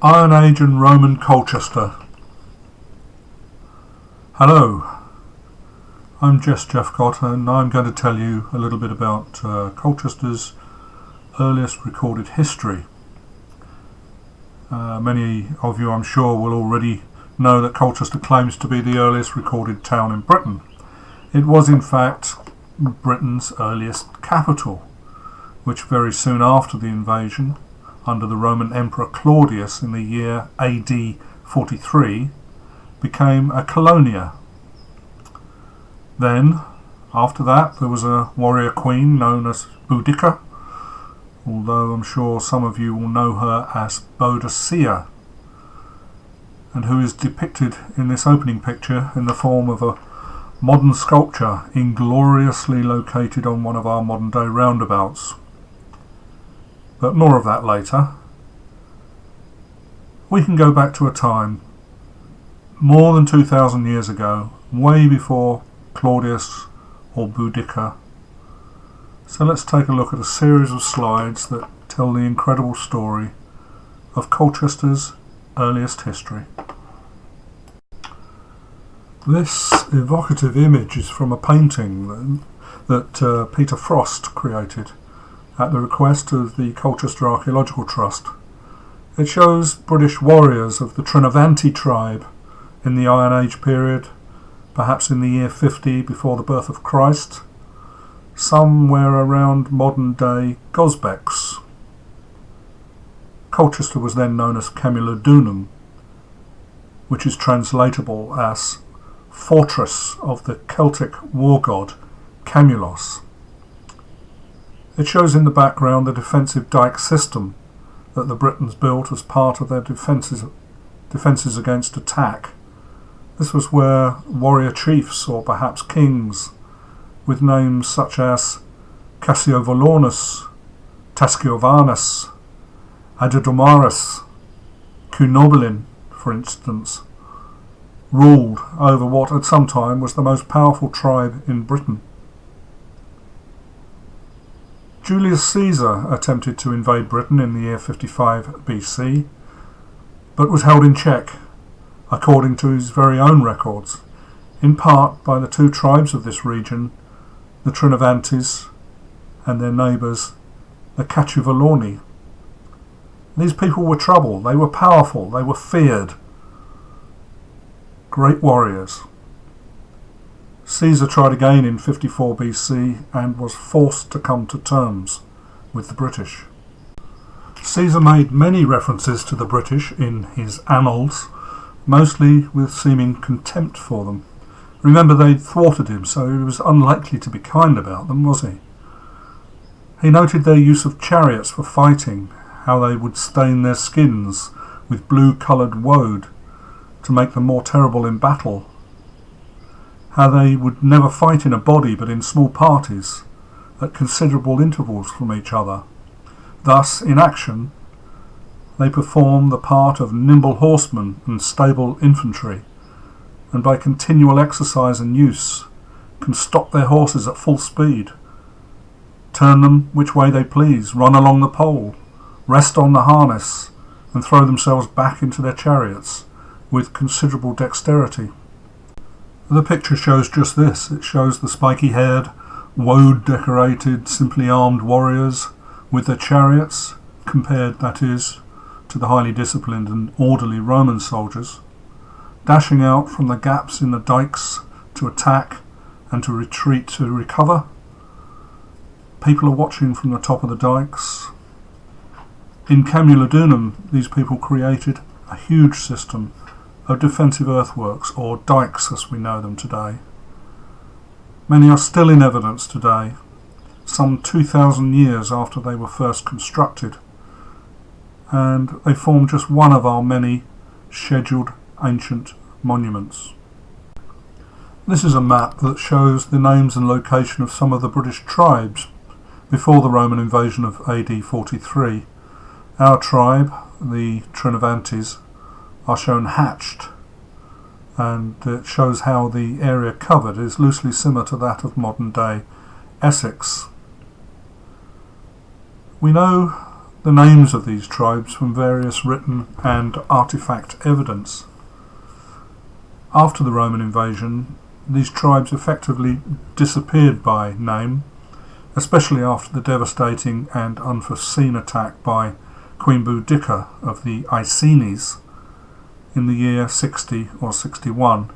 Iron Age and Roman Colchester. Hello, I'm Jeff Cotter, and I'm going to tell you a little bit about Colchester's earliest recorded history. Many of you, I'm sure, will already know that Colchester claims to be the earliest recorded town in Britain. It was in fact Britain's earliest capital, which very soon after the invasion, under the Roman Emperor Claudius in the year AD 43, became a colonia. Then, after that, there was a warrior queen known as Boudicca, although I'm sure some of you will know her as Boudicca, and who is depicted in this opening picture in the form of a modern sculpture ingloriously located on one of our modern day roundabouts. But more of that later. We can go back to a time more than 2,000 years ago, way before Claudius or Boudicca. So let's take a look at a series of slides that tell the incredible story of Colchester's earliest history. This evocative image is from a painting that Peter Frost created at the request of the Colchester Archaeological Trust. It shows British warriors of the Trinovanti tribe in the Iron Age period, perhaps in the year 50 before the birth of Christ, somewhere around modern day Gosbecks. Colchester was then known as Camulodunum, which is translatable as fortress of the Celtic war god Camulos. It shows in the background the defensive dike system that the Britons built as part of their defences against attack. This was where warrior chiefs, or perhaps kings, with names such as Cassiodvolunus, Tasciovanus, Adedomarus, Cunobalin, for instance, ruled over what at some time was the most powerful tribe in Britain. Julius Caesar attempted to invade Britain in the year 55 BC, but was held in check, according to his very own records, in part by the two tribes of this region, the Trinovantes and their neighbours, the Catuvellauni. These people were trouble, they were powerful, they were feared. Great warriors. Caesar tried again in 54 BC and was forced to come to terms with the British. Caesar made many references to the British in his annals, mostly with seeming contempt for them. Remember, they'd thwarted him, so he was unlikely to be kind about them, was he? He noted their use of chariots for fighting, how they would stain their skins with blue-coloured woad to make them more terrible in battle, how they would never fight in a body but in small parties at considerable intervals from each other. Thus, in action, they perform the part of nimble horsemen and stable infantry, and by continual exercise and use can stop their horses at full speed, turn them which way they please, run along the pole, rest on the harness, and throw themselves back into their chariots with considerable dexterity. The picture shows just this. It shows the spiky-haired, woad-decorated, simply armed warriors with their chariots, compared, that is, to the highly disciplined and orderly Roman soldiers, dashing out from the gaps in the dikes to attack and to retreat to recover. People are watching from the top of the dikes. In Camulodunum, these people created a huge system of defensive earthworks, or dikes as we know them today. Many are still in evidence today, some 2,000 years after they were first constructed, and they form just one of our many scheduled ancient monuments. This is a map that shows the names and location of some of the British tribes before the Roman invasion of AD 43. Our tribe, the Trinovantes, are shown hatched, and it shows how the area covered is loosely similar to that of modern day Essex. We know the names of these tribes from various written and artifact evidence. After the Roman invasion, these tribes effectively disappeared by name, especially after the devastating and unforeseen attack by Queen Boudicca of the Iceni in the year 60 or 61.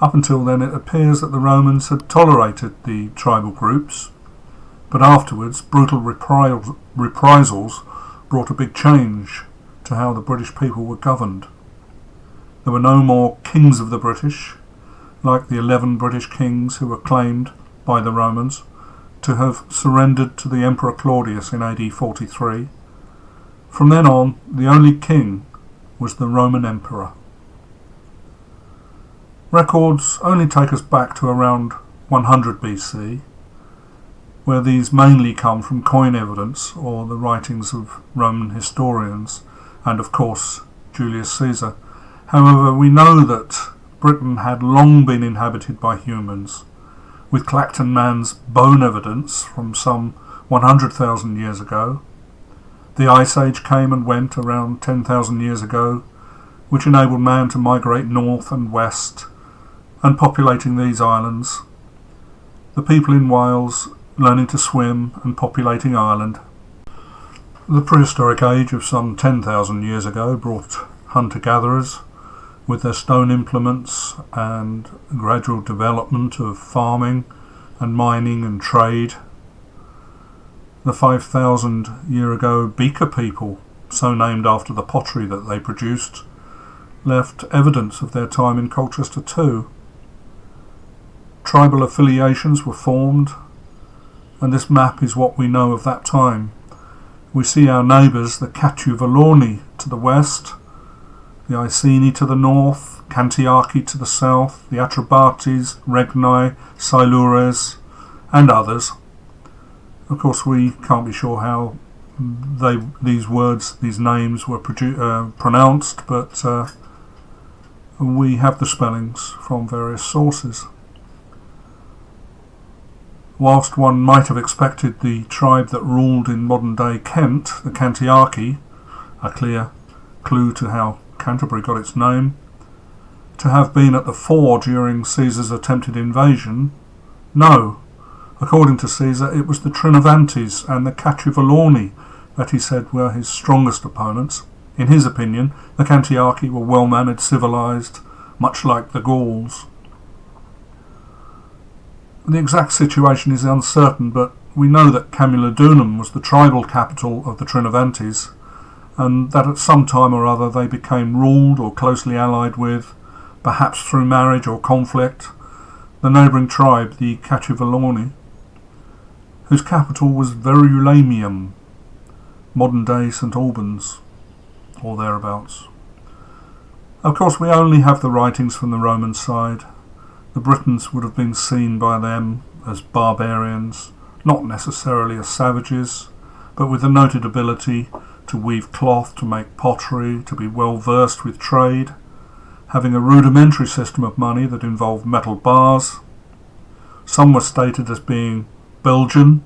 Up until then, it appears that the Romans had tolerated the tribal groups, but afterwards brutal reprisals brought a big change to how the British people were governed. There were no more kings of the British, like the 11 British kings who were claimed by the Romans to have surrendered to the Emperor Claudius in AD 43. From then on, the only king was the Roman Emperor. Records only take us back to around 100 BC, where these mainly come from coin evidence or the writings of Roman historians and, of course, Julius Caesar. However, we know that Britain had long been inhabited by humans, with Clacton Man's bone evidence from some 100,000 years ago. The Ice Age came and went around 10,000 years ago, which enabled man to migrate north and west and populating these islands. The people in Wales learning to swim and populating Ireland. The prehistoric age of some 10,000 years ago brought hunter-gatherers with their stone implements and gradual development of farming and mining and trade. The 5,000 year ago Boudicca people, so named after the pottery that they produced, left evidence of their time in Colchester too. Tribal affiliations were formed, and this map is what we know of that time. We see our neighbours, the Catuvellauni to the west, the Iceni to the north, Cantiaci to the south, the Atrebates, Regni, Silures, and others. Of course, we can't be sure how these names were pronounced, but we have the spellings from various sources. Whilst one might have expected the tribe that ruled in modern-day Kent, the Cantiaci, a clear clue to how Canterbury got its name, to have been at the fore during Caesar's attempted invasion, no. According to Caesar, it was the Trinovantes and the Catuvellauni that he said were his strongest opponents. In his opinion, the Cantiaci were well-mannered, civilised, much like the Gauls. The exact situation is uncertain, but we know that Camulodunum was the tribal capital of the Trinovantes, and that at some time or other they became ruled or closely allied with, perhaps through marriage or conflict, the neighbouring tribe, the Catuvellauni, whose capital was Verulamium, modern-day St Albans, or thereabouts. Of course, we only have the writings from the Roman side. The Britons would have been seen by them as barbarians, not necessarily as savages, but with a noted ability to weave cloth, to make pottery, to be well versed with trade, having a rudimentary system of money that involved metal bars. Some were stated as being Belgian,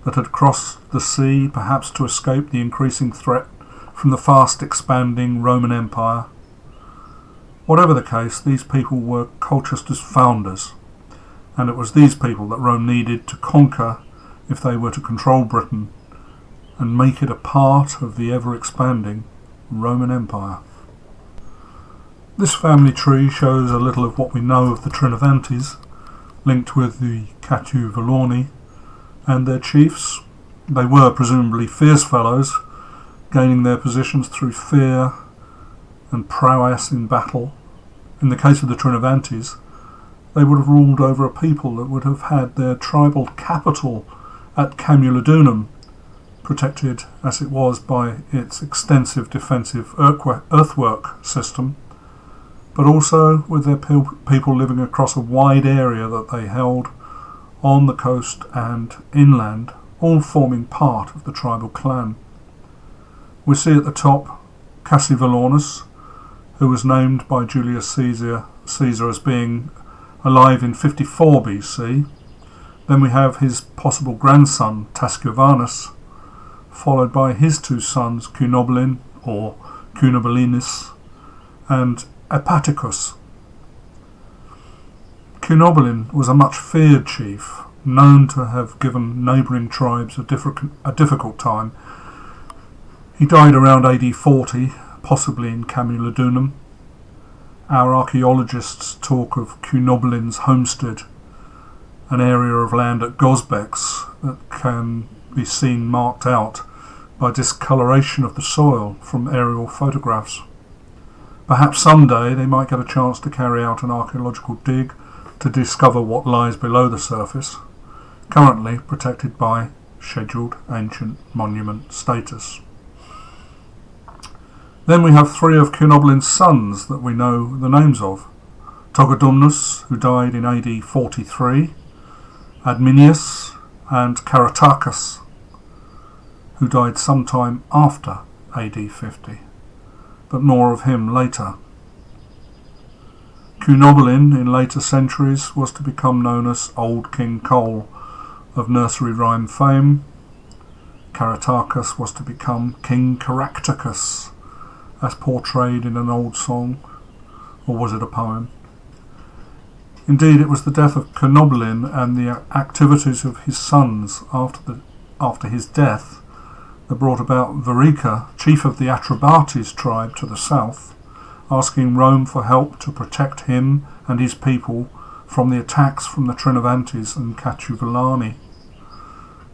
that had crossed the sea perhaps to escape the increasing threat from the fast expanding Roman Empire. Whatever the case, these people were Colchester's founders, and it was these people that Rome needed to conquer if they were to control Britain and make it a part of the ever-expanding Roman Empire. This family tree shows a little of what we know of the Trinovantes, linked with the Catuvellauni and their chiefs. They were presumably fierce fellows, gaining their positions through fear and prowess in battle. In the case of the Trinovantes, they would have ruled over a people that would have had their tribal capital at Camulodunum, protected as it was by its extensive defensive earthwork system, but also with their people living across a wide area that they held on the coast and inland, all forming part of the tribal clan. We see at the top Cassivellaunus, who was named by Julius Caesar as being alive in 54 BC. Then we have his possible grandson Tascivanus, followed by his two sons Cunobalin, or Cunobalinus, and Epaticus. Cunobalin was a much feared chief, known to have given neighbouring tribes a difficult time. He died around AD 40, possibly in Camulodunum. Our archaeologists talk of Cunobalin's homestead, an area of land at Gosbecks that can be seen marked out by discoloration of the soil from aerial photographs. Perhaps someday they might get a chance to carry out an archaeological dig to discover what lies below the surface, currently protected by Scheduled Ancient Monument status. Then we have three of Cunobalin's sons that we know the names of. Togodumnus, who died in AD 43, Adminius, and Caratacus, who died sometime after AD 50, but more of him later. Cunobalin in later centuries was to become known as Old King Cole of nursery rhyme fame. Caratacus was to become King Caractacus, as portrayed in an old song, or was it a poem? Indeed, it was the death of Cunobalin and the activities of his sons after his death that brought about Boudicca, chief of the Atrebates tribe to the south, asking Rome for help to protect him and his people from the attacks from the Trinovantes and Catuvellauni.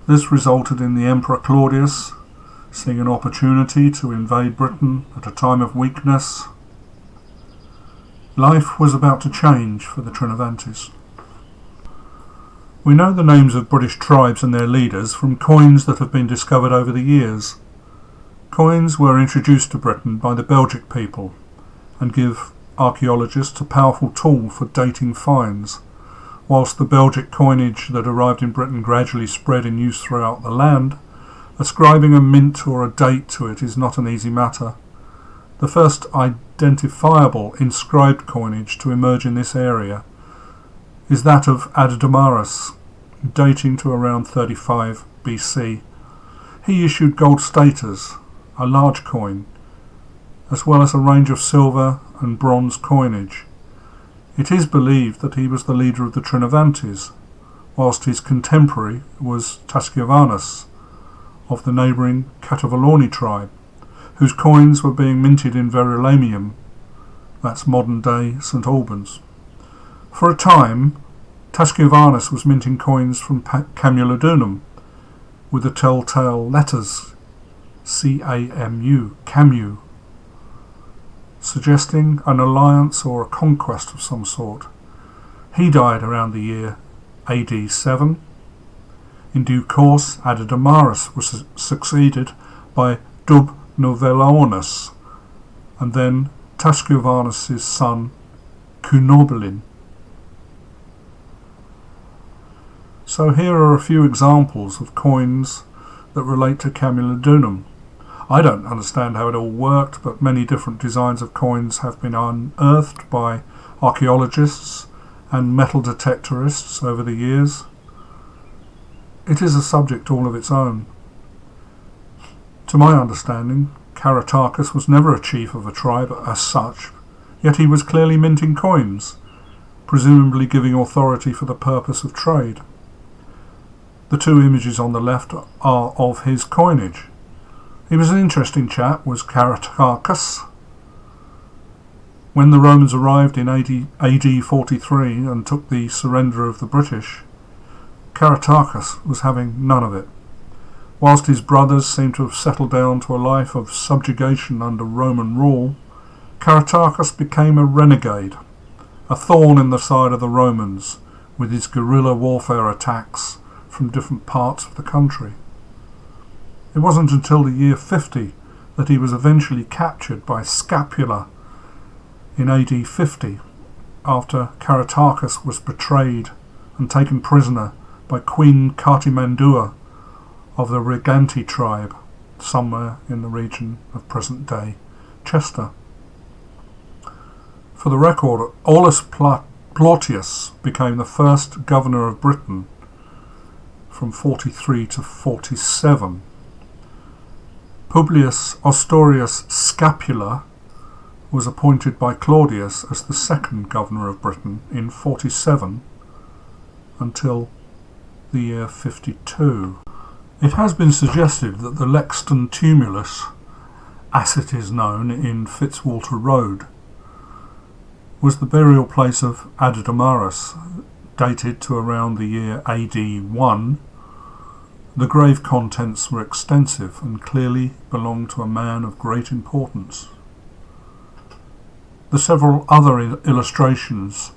This resulted in the Emperor Claudius seeing an opportunity to invade Britain at a time of weakness. Life was about to change for the Trinovantes. We know the names of British tribes and their leaders from coins that have been discovered over the years. Coins were introduced to Britain by the Belgic people and give archaeologists a powerful tool for dating finds. Whilst the Belgic coinage that arrived in Britain gradually spread in use throughout the land, ascribing a mint or a date to it is not an easy matter. The first identifiable inscribed coinage to emerge in this area is that of Adadamaris, dating to around 35 BC. He issued gold staters, a large coin, as well as a range of silver and bronze coinage. It is believed that he was the leader of the Trinovantes, whilst his contemporary was Tasciovanus of the neighbouring Catuvellauni tribe, whose coins were being minted in Verulamium, that's modern-day St Albans. For a time, Tasciovanus was minting coins from Camulodunum with the telltale letters C-A-M-U, Camu, suggesting an alliance or a conquest of some sort. He died around the year AD 7. In due course, Adadamaris was succeeded by Dubnovellaunus, and then Tasciovanus' son Cunobalin. So here are a few examples of coins that relate to Camulodunum. I don't understand how it all worked, but many different designs of coins have been unearthed by archaeologists and metal detectorists over the years. It is a subject all of its own. To my understanding, Caratacus was never a chief of a tribe as such, yet he was clearly minting coins, presumably giving authority for the purpose of trade. The two images on the left are of his coinage. He was an interesting chap, was Caratacus. When the Romans arrived in AD 43 and took the surrender of the British, Caratacus was having none of it. Whilst his brothers seem to have settled down to a life of subjugation under Roman rule, Caratacus became a renegade, a thorn in the side of the Romans, with his guerrilla warfare attacks from different parts of the country. It wasn't until the year 50 that he was eventually captured by Scapula in AD 50, after Caratacus was betrayed and taken prisoner by Queen Cartimandua of the Briganti tribe, somewhere in the region of present-day Chester. For the record, Aulus Plautius became the first governor of Britain from 43 to 47. Publius Ostorius Scapula was appointed by Claudius as the second governor of Britain in 47 until the year 52. It has been suggested that the Lexton tumulus, as it is known in Fitzwalter Road, was the burial place of Addamarus, dated to around the year AD 1. The grave contents were extensive and clearly belonged to a man of great importance. The several other illustrations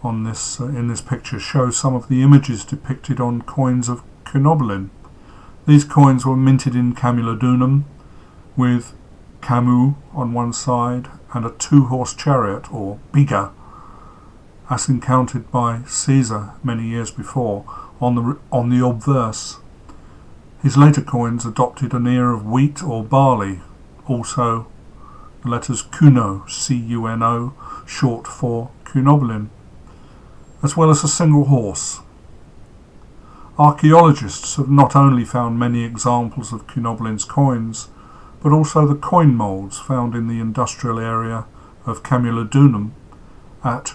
on this in this picture show some of the images depicted on coins of Cunoblin. These coins were minted in Camulodunum, with Camus on one side and a two-horse chariot, or biga, as encountered by Caesar many years before on the obverse. His later coins adopted an ear of wheat or barley, also the letters Cuno, C-U-N-O, short for Cunoblin, as well as a single horse. Archaeologists have not only found many examples of Cunoblin's coins, but also the coin moulds found in the industrial area of Camulodunum at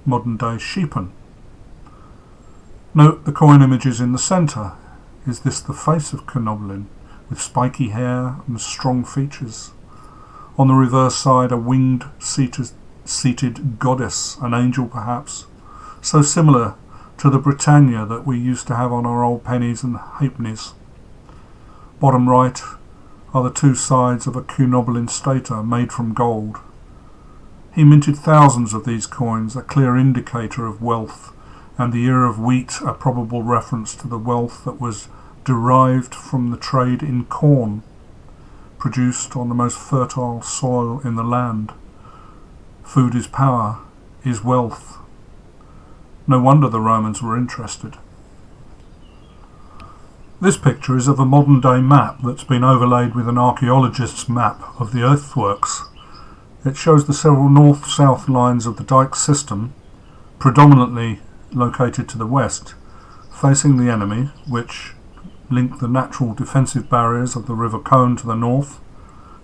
modern-day Sheepen. Note the coin images in the centre. Is this the face of Cunoblin, with spiky hair and strong features? On the reverse side, a winged seated goddess, an angel perhaps, so similar to the Britannia that we used to have on our old pennies and halfpennies. Bottom right are the two sides of a Cunoblin stater made from gold. He minted thousands of these coins, a clear indicator of wealth, and the ear of wheat a probable reference to the wealth that was derived from the trade in corn, produced on the most fertile soil in the land. Food is power, is wealth. No wonder the Romans were interested. This picture is of a modern-day map that's been overlaid with an archaeologist's map of the earthworks. It shows the several north-south lines of the dike system, predominantly located to the west, facing the enemy, which link the natural defensive barriers of the River Colne to the north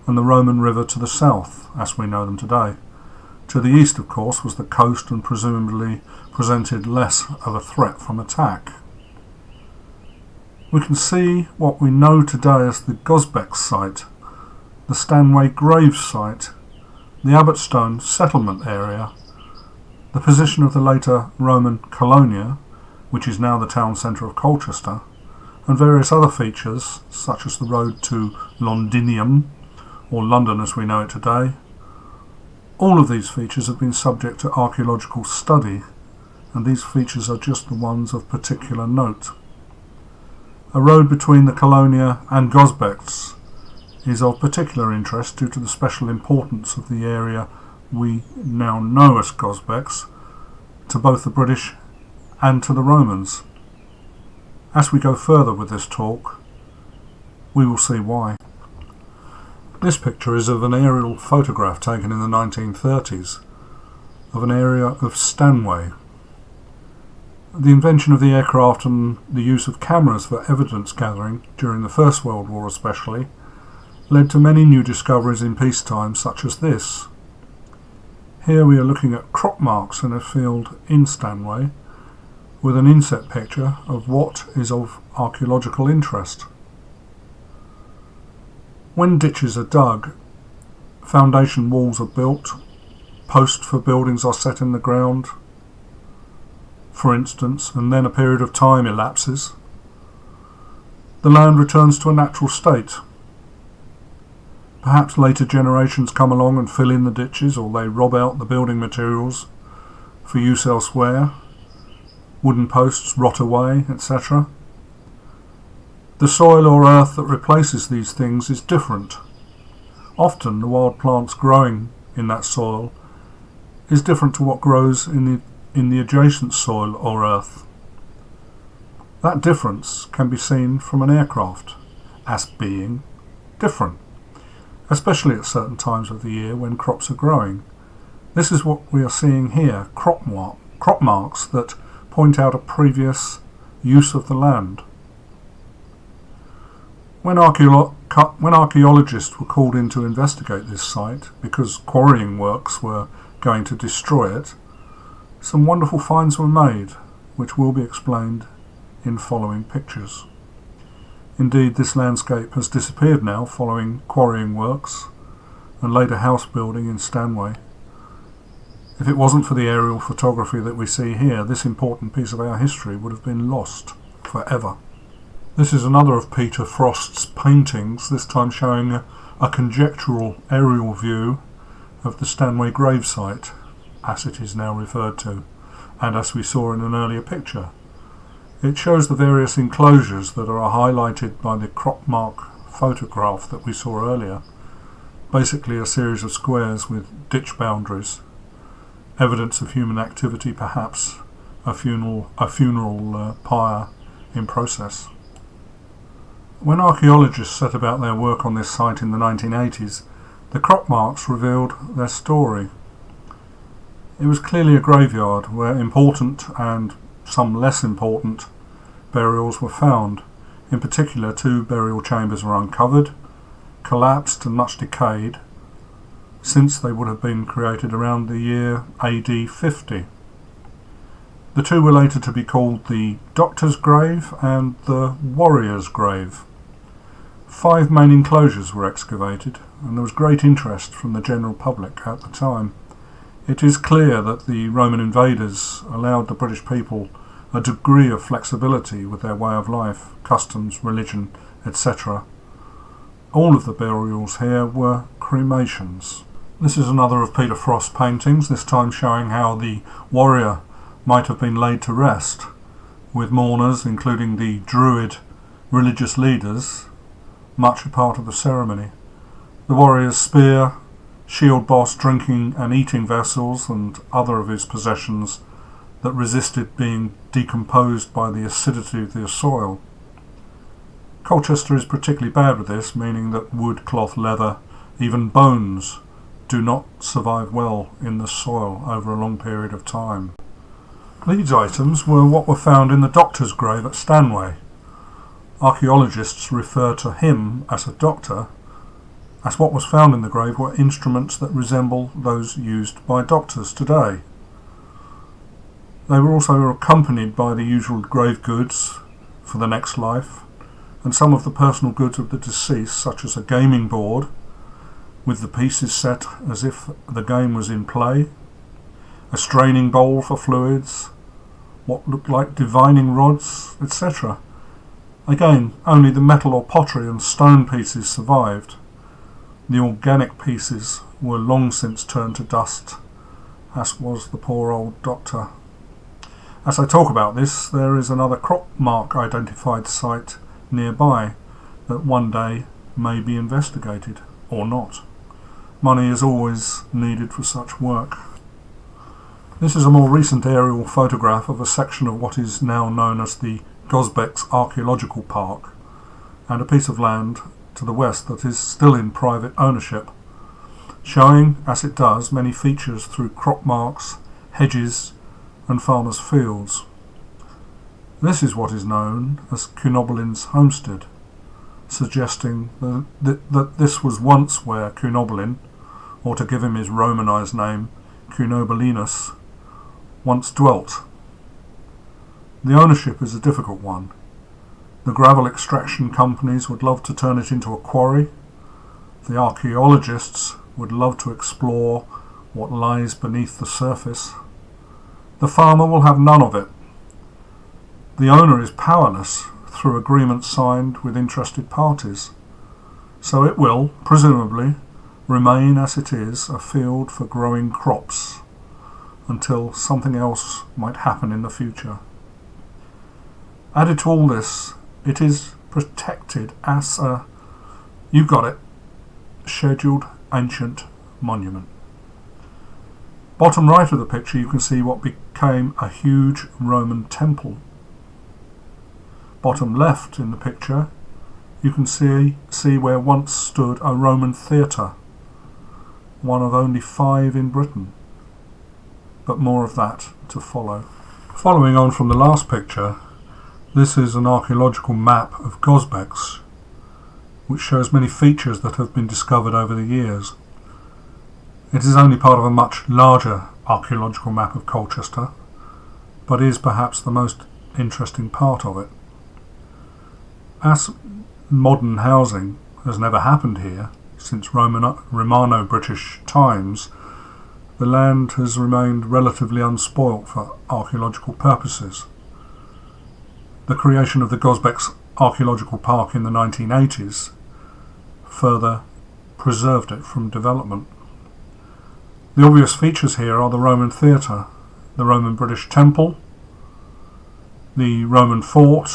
and the Roman River to the south, as we know them today. To the east, of course, was the coast and presumably presented less of a threat from attack. We can see what we know today as the Gosbecks site, the Stanway grave site, the Abbottstone settlement area, the position of the later Roman Colonia, which is now the town centre of Colchester, and various other features, such as the road to Londinium, or London as we know it today. All of these features have been subject to archaeological study, and these features are just the ones of particular note. A road between the Colonia and Gosbecks is of particular interest due to the special importance of the area we now know as Gosbecks to both the British and to the Romans. As we go further with this talk, we will see why. This picture is of an aerial photograph taken in the 1930s of an area of Stanway. The invention of the aircraft and the use of cameras for evidence gathering during the First World War especially led to many new discoveries in peacetime, such as this. Here we are looking at crop marks in a field in Stanway with an inset picture of what is of archaeological interest. When ditches are dug, foundation walls are built, posts for buildings are set in the ground, for instance, and then a period of time elapses. The land returns to a natural state. Perhaps later generations come along and fill in the ditches, or they rob out the building materials for use elsewhere. Wooden posts rot away, etc. The soil or earth that replaces these things is different. Often the wild plants growing in that soil is different to what grows in the adjacent soil or earth. That difference can be seen from an aircraft as being different, especially at certain times of the year when crops are growing. This is what we are seeing here, crop marks that point out a previous use of the land. When archaeologists were called in to investigate this site, because quarrying works were going to destroy it, some wonderful finds were made, which will be explained in following pictures. Indeed, this landscape has disappeared now following quarrying works and later house building in Stanway. If it wasn't for the aerial photography that we see here, this important piece of our history would have been lost forever. This is another of Peter Frost's paintings, this time showing a conjectural aerial view of the Stanway gravesite, as it is now referred to, and as we saw in an earlier picture. It shows the various enclosures that are highlighted by the crop mark photograph that we saw earlier, basically a series of squares with ditch boundaries, evidence of human activity, perhaps a funeral pyre in process. When archaeologists set about their work on this site in the 1980s, the crop marks revealed their story. It was clearly a graveyard where important and some less important burials were found. In particular, 2 burial chambers were uncovered, collapsed and much decayed, since they would have been created around the year AD 50. The 2 were later to be called the Doctor's Grave and the Warrior's Grave. 5 main enclosures were excavated, and there was great interest from the general public at the time. It is clear that the Roman invaders allowed the British people a degree of flexibility with their way of life, customs, religion, etc. All of the burials here were cremations. This is another of Peter Frost's paintings, this time showing how the warrior might have been laid to rest, with mourners, including the Druid religious leaders, much a part of the ceremony. The warrior's spear, shield boss, drinking and eating vessels, and other of his possessions that resisted being decomposed by the acidity of the soil. Colchester is particularly bad with this, meaning that wood, cloth, leather, even bones do not survive well in the soil over a long period of time. These items were what were found in the Doctor's grave at Stanway. Archaeologists refer to him as a doctor, as what was found in the grave were instruments that resemble those used by doctors today. They were also accompanied by the usual grave goods for the next life, and some of the personal goods of the deceased, such as a gaming board with the pieces set as if the game was in play, a straining bowl for fluids, what looked like divining rods, etc. Again, only the metal or pottery and stone pieces survived. The organic pieces were long since turned to dust, as was the poor old doctor. As I talk about this, there is another crop mark identified site nearby that one day may be investigated, or not. Money is always needed for such work. This is a more recent aerial photograph of a section of what is now known as the Gosbecks Archaeological Park, and a piece of land to the west that is still in private ownership, showing, as it does, many features through crop marks, hedges and farmers' fields. This is what is known as Cunobelin's homestead, suggesting that this was once where Cunobalin, or to give him his Romanised name, Cunobelinus, once dwelt. The ownership is a difficult one. The gravel extraction companies would love to turn it into a quarry. The archaeologists would love to explore what lies beneath the surface. The farmer will have none of it. The owner is powerless through agreements signed with interested parties, so it will, presumably, remain as it is, a field for growing crops, until something else might happen in the future. Added to all this, it is protected as a, you got it, scheduled ancient monument. Bottom right of the picture you can see what became a huge Roman temple. Bottom left in the picture you can see where once stood a Roman theatre, one of only 5 in Britain. But more of that to follow. Following on from the last picture, this is an archaeological map of Gosbecks, which shows many features that have been discovered over the years. It is only part of a much larger archaeological map of Colchester, but is perhaps the most interesting part of it. As modern housing has never happened here since Romano-British times, the land has remained relatively unspoilt for archaeological purposes. The creation of the Gosbecks Archaeological Park in the 1980s further preserved it from development. The obvious features here are the Roman theatre, the Roman British Temple, the Roman fort,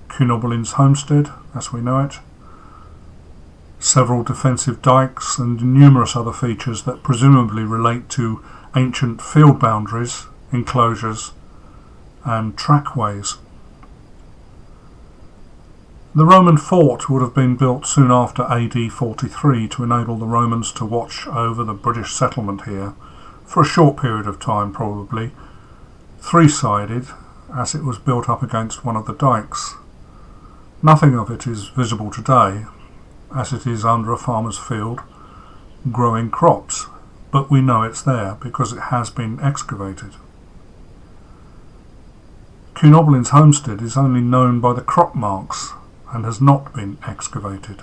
Cunobeline's homestead as we know it, several defensive dykes and numerous other features that presumably relate to ancient field boundaries, enclosures and trackways. The Roman fort would have been built soon after AD 43 to enable the Romans to watch over the British settlement here for a short period of time, probably three-sided, as it was built up against one of the dykes. Nothing of it is visible today, as it is under a farmer's field growing crops, but we know it's there because it has been excavated. Cunobeline's homestead is only known by the crop marks and has not been excavated.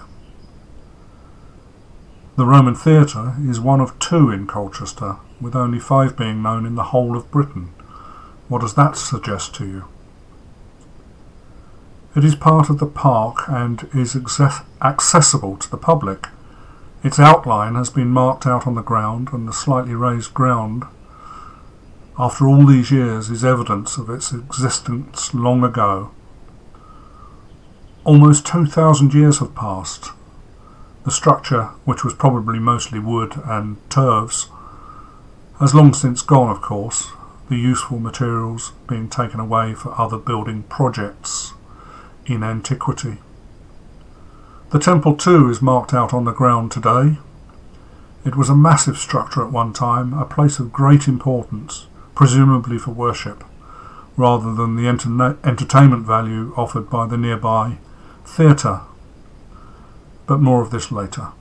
The Roman theatre is one of two in Colchester, with only 5 being known in the whole of Britain. What does that suggest to you? It is part of the park and is accessible to the public. Its outline has been marked out on the ground, and the slightly raised ground, after all these years, is evidence of its existence long ago. Almost 2,000 years have passed. The structure, which was probably mostly wood and turfs, has long since gone, of course, the useful materials being taken away for other building projects in antiquity. The temple too is marked out on the ground today. It was a massive structure at one time, a place of great importance, presumably for worship, rather than the entertainment value offered by the nearby theatre. But more of this later.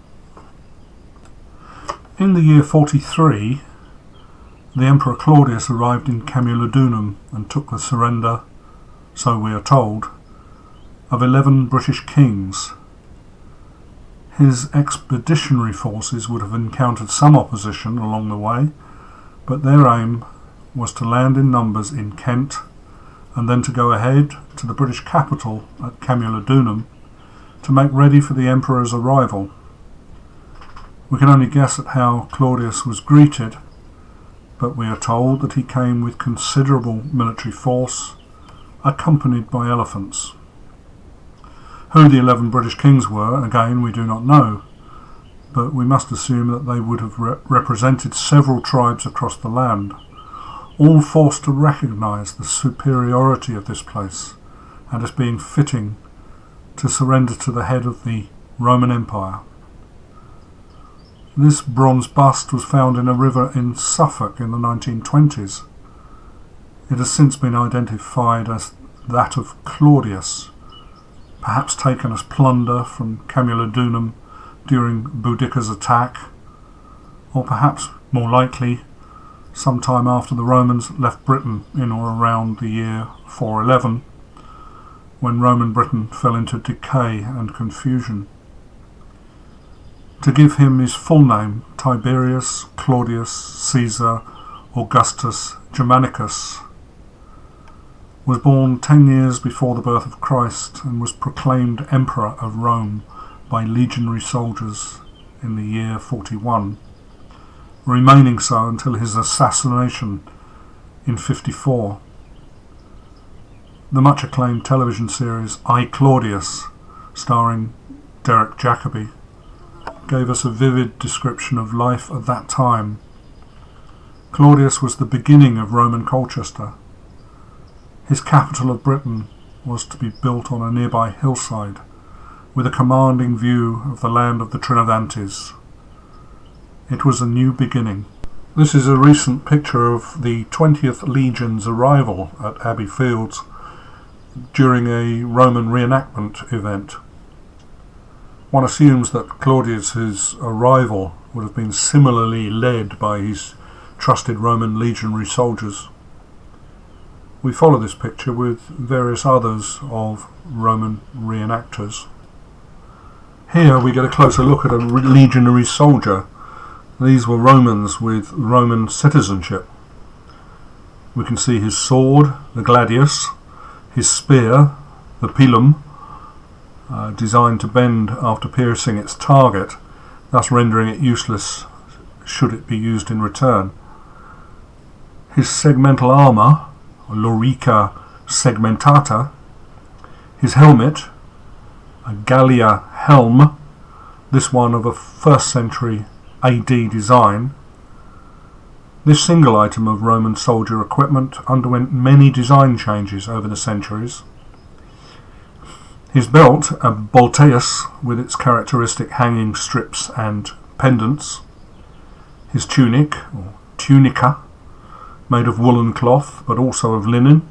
In the year 43, the Emperor Claudius arrived in Camulodunum and took the surrender, so we are told, of 11 British kings. His expeditionary forces would have encountered some opposition along the way, but their aim was to land in numbers in Kent and then to go ahead to the British capital at Camulodunum to make ready for the Emperor's arrival. We can only guess at how Claudius was greeted, but we are told that he came with considerable military force, accompanied by elephants. Who the 11 British kings were, again, we do not know, but we must assume that they would have represented several tribes across the land, all forced to recognise the superiority of this place and as being fitting to surrender to the head of the Roman Empire. This bronze bust was found in a river in Suffolk in the 1920s. It has since been identified as that of Claudius, perhaps taken as plunder from Camulodunum during Boudicca's attack, or perhaps, more likely, sometime after the Romans left Britain in or around the year 411, when Roman Britain fell into decay and confusion. To give him his full name, Tiberius Claudius Caesar Augustus Germanicus, was born 10 years before the birth of Christ and was proclaimed Emperor of Rome by legionary soldiers in the year 41, remaining so until his assassination in 54. The much acclaimed television series I, Claudius, starring Derek Jacobi, gave us a vivid description of life at that time. Claudius was the beginning of Roman Colchester. His capital of Britain was to be built on a nearby hillside with a commanding view of the land of the Trinodantes. It was a new beginning. This is a recent picture of the 20th Legion's arrival at Abbey Fields during a Roman reenactment event. One assumes that Claudius's arrival would have been similarly led by his trusted Roman legionary soldiers. We follow this picture with various others of Roman reenactors. Here we get a closer look at a legionary soldier. These were Romans with Roman citizenship. We can see his sword, the gladius, his spear, the pilum, designed to bend after piercing its target, thus rendering it useless should it be used in return. His segmental armour, Lorica segmentata, his helmet, a Gallia helm, this one of a 1st century AD design. This single item of Roman soldier equipment underwent many design changes over the centuries. His belt, a bolteus with its characteristic hanging strips and pendants. His tunic, or tunica, made of woolen cloth but also of linen.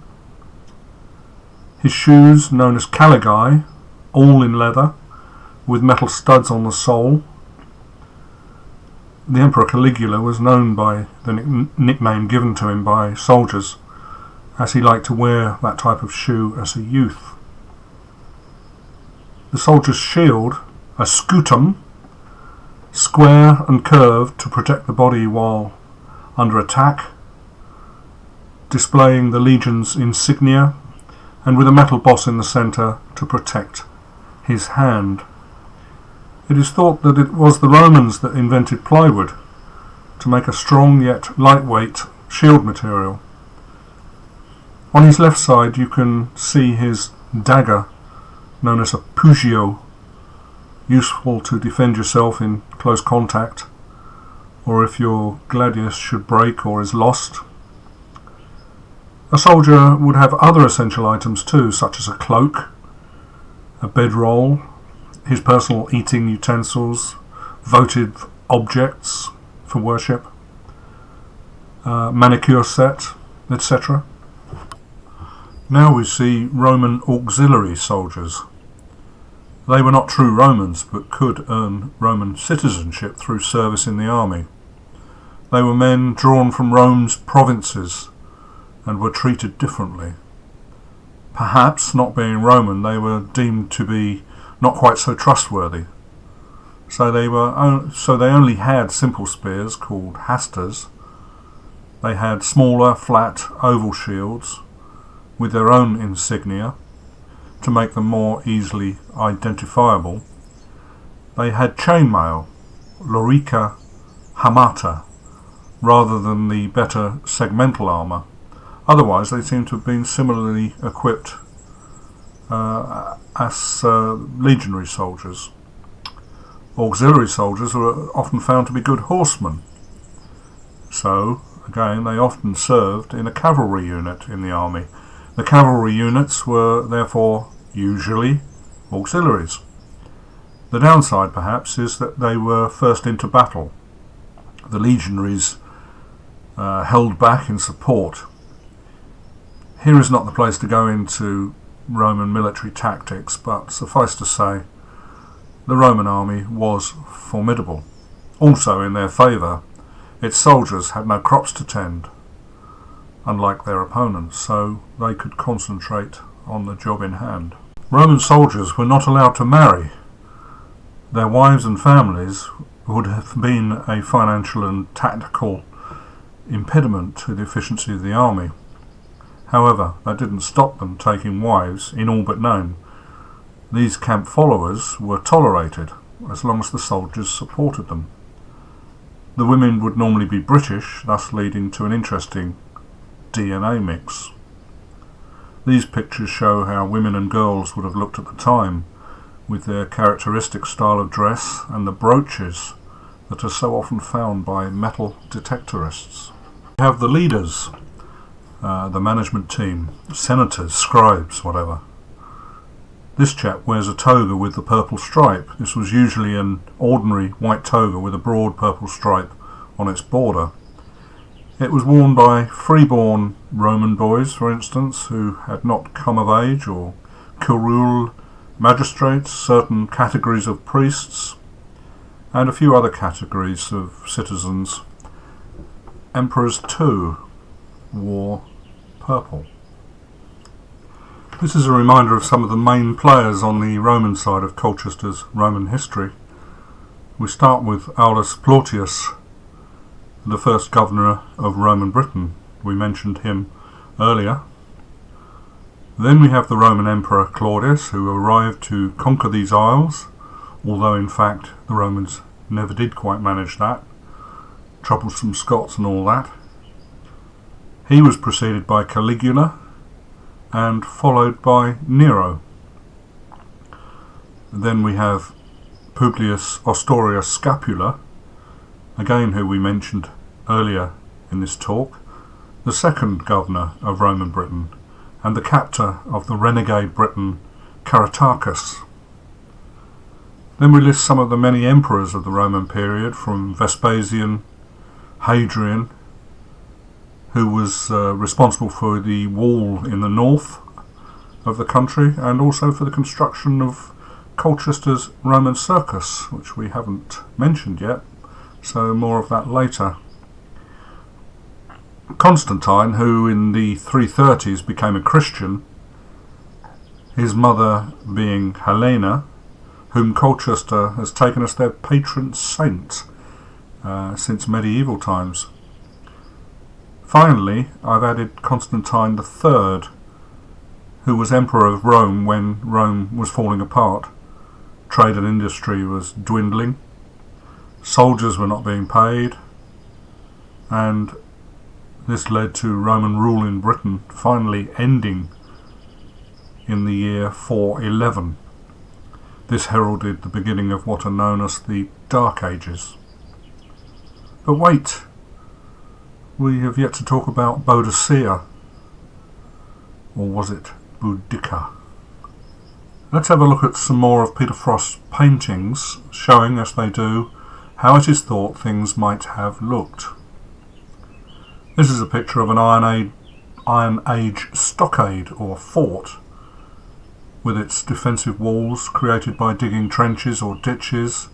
His shoes, known as caligae, all in leather, with metal studs on the sole. The Emperor Caligula was known by the nickname given to him by soldiers, as he liked to wear that type of shoe as a youth. The soldier's shield, a scutum, square and curved to protect the body while under attack, displaying the legion's insignia, and with a metal boss in the centre to protect his hand. It is thought that it was the Romans that invented plywood to make a strong yet lightweight shield material. On his left side you can see his dagger, known as a pugio, useful to defend yourself in close contact, or if your gladius should break or is lost. A soldier would have other essential items too, such as a cloak, a bedroll, his personal eating utensils, votive objects for worship, manicure set, etc. Now we see Roman auxiliary soldiers. They were not true Romans, but could earn Roman citizenship through service in the army. They were men drawn from Rome's provinces and were treated differently. Perhaps, not being Roman, they were deemed to be not quite so trustworthy. So they only had simple spears called hastas. They had smaller, flat, oval shields with their own insignia to make them more easily identifiable. They had chainmail, lorica hamata, rather than the better segmental armour. Otherwise they seem to have been similarly equipped as legionary soldiers. Auxiliary soldiers were often found to be good horsemen, so again they often served in a cavalry unit in the army. The cavalry units were therefore usually auxiliaries. The downside perhaps is that they were first into battle. The legionaries held back in support. Here is not the place to go into Roman military tactics, but suffice to say the Roman army was formidable. Also in their favour, its soldiers had no crops to tend, unlike their opponents, so they could concentrate on the job in hand. Roman soldiers were not allowed to marry. Their wives and families would have been a financial and tactical impediment to the efficiency of the army. However, that didn't stop them taking wives in all but name. These camp followers were tolerated as long as the soldiers supported them. The women would normally be British, thus leading to an interesting DNA mix. These pictures show how women and girls would have looked at the time, with their characteristic style of dress and the brooches that are so often found by metal detectorists. We have the leaders, the management team, senators, scribes, whatever. This chap wears a toga with the purple stripe. This was usually an ordinary white toga with a broad purple stripe on its border. It was worn by freeborn Roman boys, for instance, who had not come of age, or curule magistrates, certain categories of priests, and a few other categories of citizens. Emperors too wore purple. This is a reminder of some of the main players on the Roman side of Colchester's Roman history. We start with Aulus Plautius, the first governor of Roman Britain. We mentioned him earlier. Then we have the Roman Emperor Claudius, who arrived to conquer these isles, although in fact the Romans never did quite manage that. Troublesome Scots and all that. He was preceded by Caligula and followed by Nero. Then we have Publius Ostorius Scapula, again who we mentioned earlier in this talk, the second governor of Roman Britain and the captor of the renegade Briton Caratacus. Then we list some of the many emperors of the Roman period, from Vespasian, Hadrian, who was responsible for the wall in the north of the country and also for the construction of Colchester's Roman circus, which we haven't mentioned yet, so more of that later. Constantine, who in the 330s became a Christian, his mother being Helena, whom Colchester has taken as their patron saint since medieval times. Finally, I've added Constantine III, who was Emperor of Rome when Rome was falling apart. Trade and industry was dwindling, soldiers were not being paid, and this led to Roman rule in Britain finally ending in the year 411. This heralded the beginning of what are known as the Dark Ages. But wait, we have yet to talk about Boudicca, or was it Boudicca? Let's have a look at some more of Peter Frost's paintings, showing, as they do, how it is thought things might have looked. This is a picture of an Iron Age stockade or fort, with its defensive walls created by digging trenches or ditches,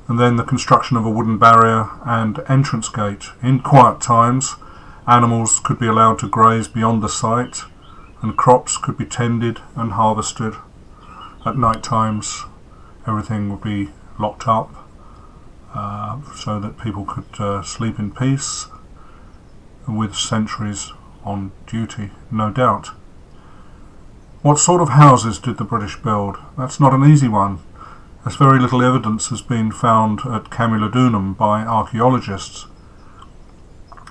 and then the construction of a wooden barrier and entrance gate. In quiet times, animals could be allowed to graze beyond the site, and crops could be tended and harvested. At night times, everything would be locked up so that people could sleep in peace, with sentries on duty, no doubt. What sort of houses did the British build? That's not an easy one, as very little evidence has been found at Camulodunum by archaeologists.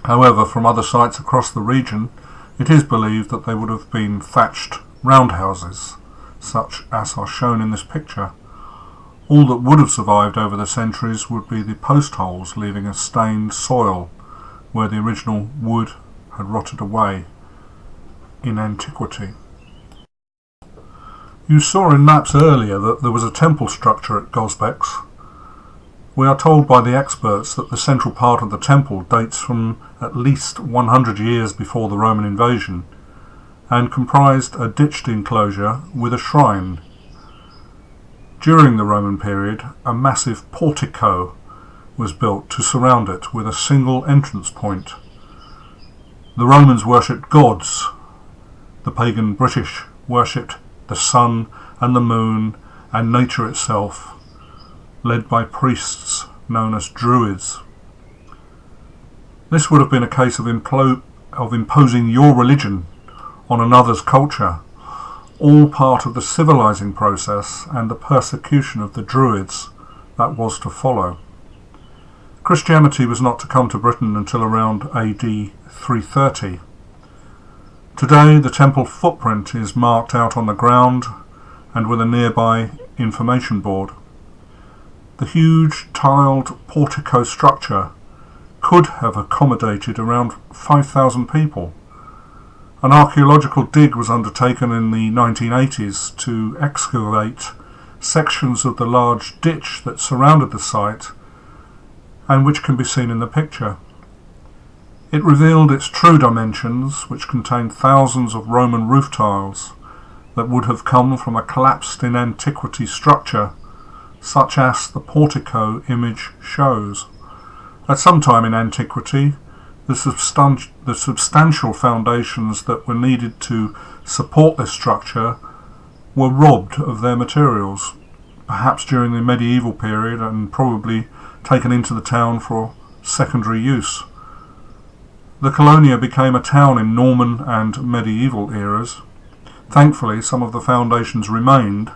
However, from other sites across the region, it is believed that they would have been thatched roundhouses, such as are shown in this picture. All that would have survived over the centuries would be the post holes, leaving a stained soil where the original wood had rotted away in antiquity. You saw in maps earlier that there was a temple structure at Gosbecks. We are told by the experts that the central part of the temple dates from at least 100 years before the Roman invasion and comprised a ditched enclosure with a shrine. During the Roman period, a massive portico was built to surround it with a single entrance point. The Romans worshipped gods. The pagan British worshipped the sun and the moon and nature itself, led by priests known as Druids. This would have been a case of imposing your religion on another's culture, all part of the civilizing process and the persecution of the Druids that was to follow. Christianity was not to come to Britain until around AD 330. Today the temple footprint is marked out on the ground and with a nearby information board. The huge tiled portico structure could have accommodated around 5,000 people. An archaeological dig was undertaken in the 1980s to excavate sections of the large ditch that surrounded the site and which can be seen in the picture. It revealed its true dimensions, which contained thousands of Roman roof tiles that would have come from a collapsed in antiquity structure, such as the portico image shows. At some time in antiquity, the substantial foundations that were needed to support this structure were robbed of their materials, perhaps during the medieval period, and probably taken into the town for secondary use. The Colonia became a town in Norman and medieval eras. Thankfully, some of the foundations remained,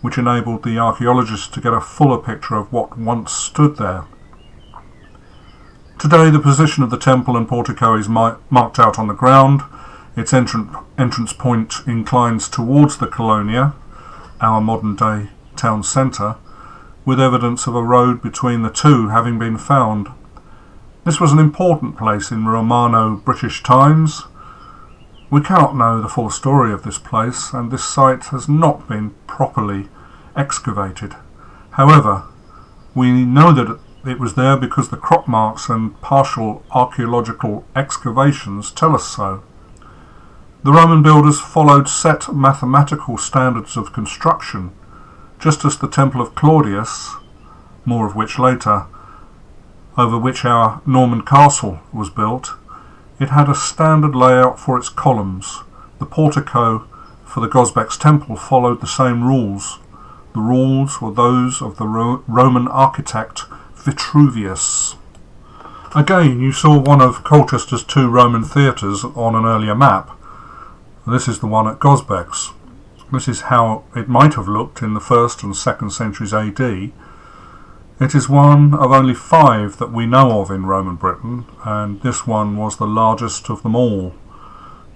which enabled the archaeologists to get a fuller picture of what once stood there. Today, the position of the temple and portico is marked out on the ground. Its entrance point inclines towards the Colonia, our modern-day town centre, with evidence of a road between the two having been found. This was an important place in Romano-British times. We cannot know the full story of this place, and this site has not been properly excavated. However, we know that it was there because the crop marks and partial archaeological excavations tell us so. The Roman builders followed set mathematical standards of construction, just as the Temple of Claudius, more of which later, over which our Norman castle was built. It had a standard layout for its columns. The portico for the Gosbecks temple followed the same rules. The rules were those of the Roman architect Vitruvius. Again, you saw one of Colchester's two Roman theatres on an earlier map. This is the one at Gosbecks. This is how it might have looked in the 1st and 2nd centuries AD. It is one of only 5 that we know of in Roman Britain, and this one was the largest of them all.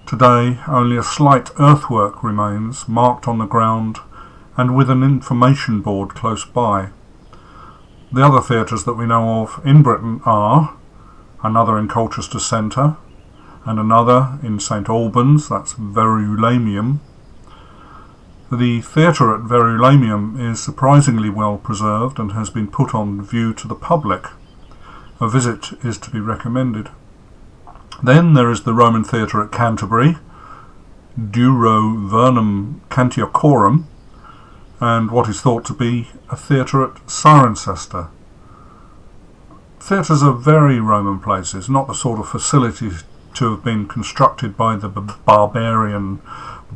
Today, only a slight earthwork remains, marked on the ground and with an information board close by. The other theatres that we know of in Britain are another in Colchester Centre and another in St Albans, that's Verulamium. The theatre at Verulamium is surprisingly well preserved and has been put on view to the public. A visit is to be recommended. Then there is the Roman theatre at Canterbury, Duro Vernum Cantiocorum, and what is thought to be a theatre at Cirencester. Theatres are very Roman places, not the sort of facilities to have been constructed by the barbarian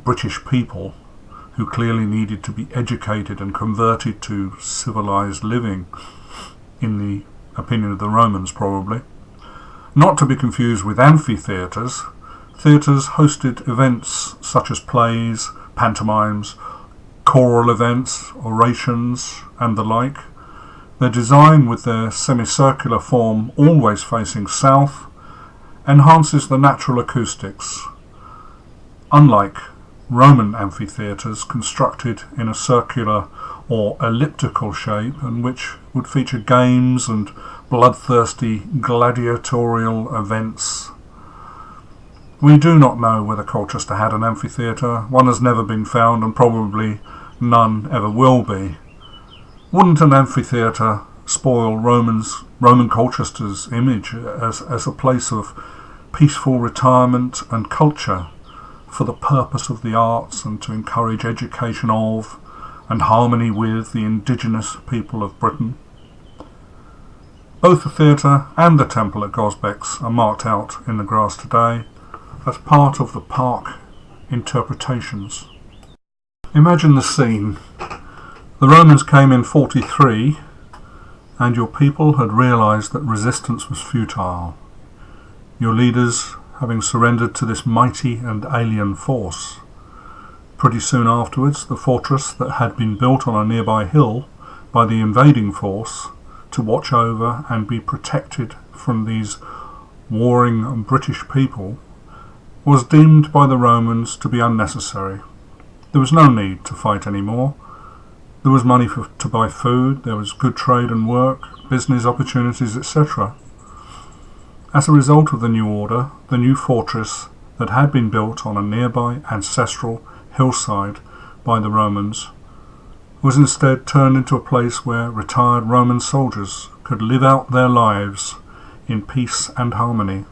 British people, who clearly needed to be educated and converted to civilized living, in the opinion of the Romans probably. Not to be confused with amphitheatres. Theatres hosted events such as plays, pantomimes, choral events, orations, and the like. Their design, with their semicircular form always facing south, enhances the natural acoustics. Unlike Roman amphitheatres constructed in a circular or elliptical shape, and which would feature games and bloodthirsty gladiatorial events. We do not know whether Colchester had an amphitheatre. One has never been found, and probably none ever will be. Wouldn't an amphitheatre spoil Roman Colchester's image as a place of peaceful retirement and culture, for the purpose of the arts and to encourage education of and harmony with the indigenous people of Britain? Both the theatre and the temple at Gosbecks are marked out in the grass today as part of the park interpretations. Imagine the scene. The Romans came in 43 and your people had realised that resistance was futile. Your leaders having surrendered to this mighty and alien force. Pretty soon afterwards, the fortress that had been built on a nearby hill by the invading force to watch over and be protected from these warring British people was deemed by the Romans to be unnecessary. There was no need to fight anymore. There was money to buy food, there was good trade and work, business opportunities, etc. As a result of the new order, the new fortress that had been built on a nearby ancestral hillside by the Romans was instead turned into a place where retired Roman soldiers could live out their lives in peace and harmony.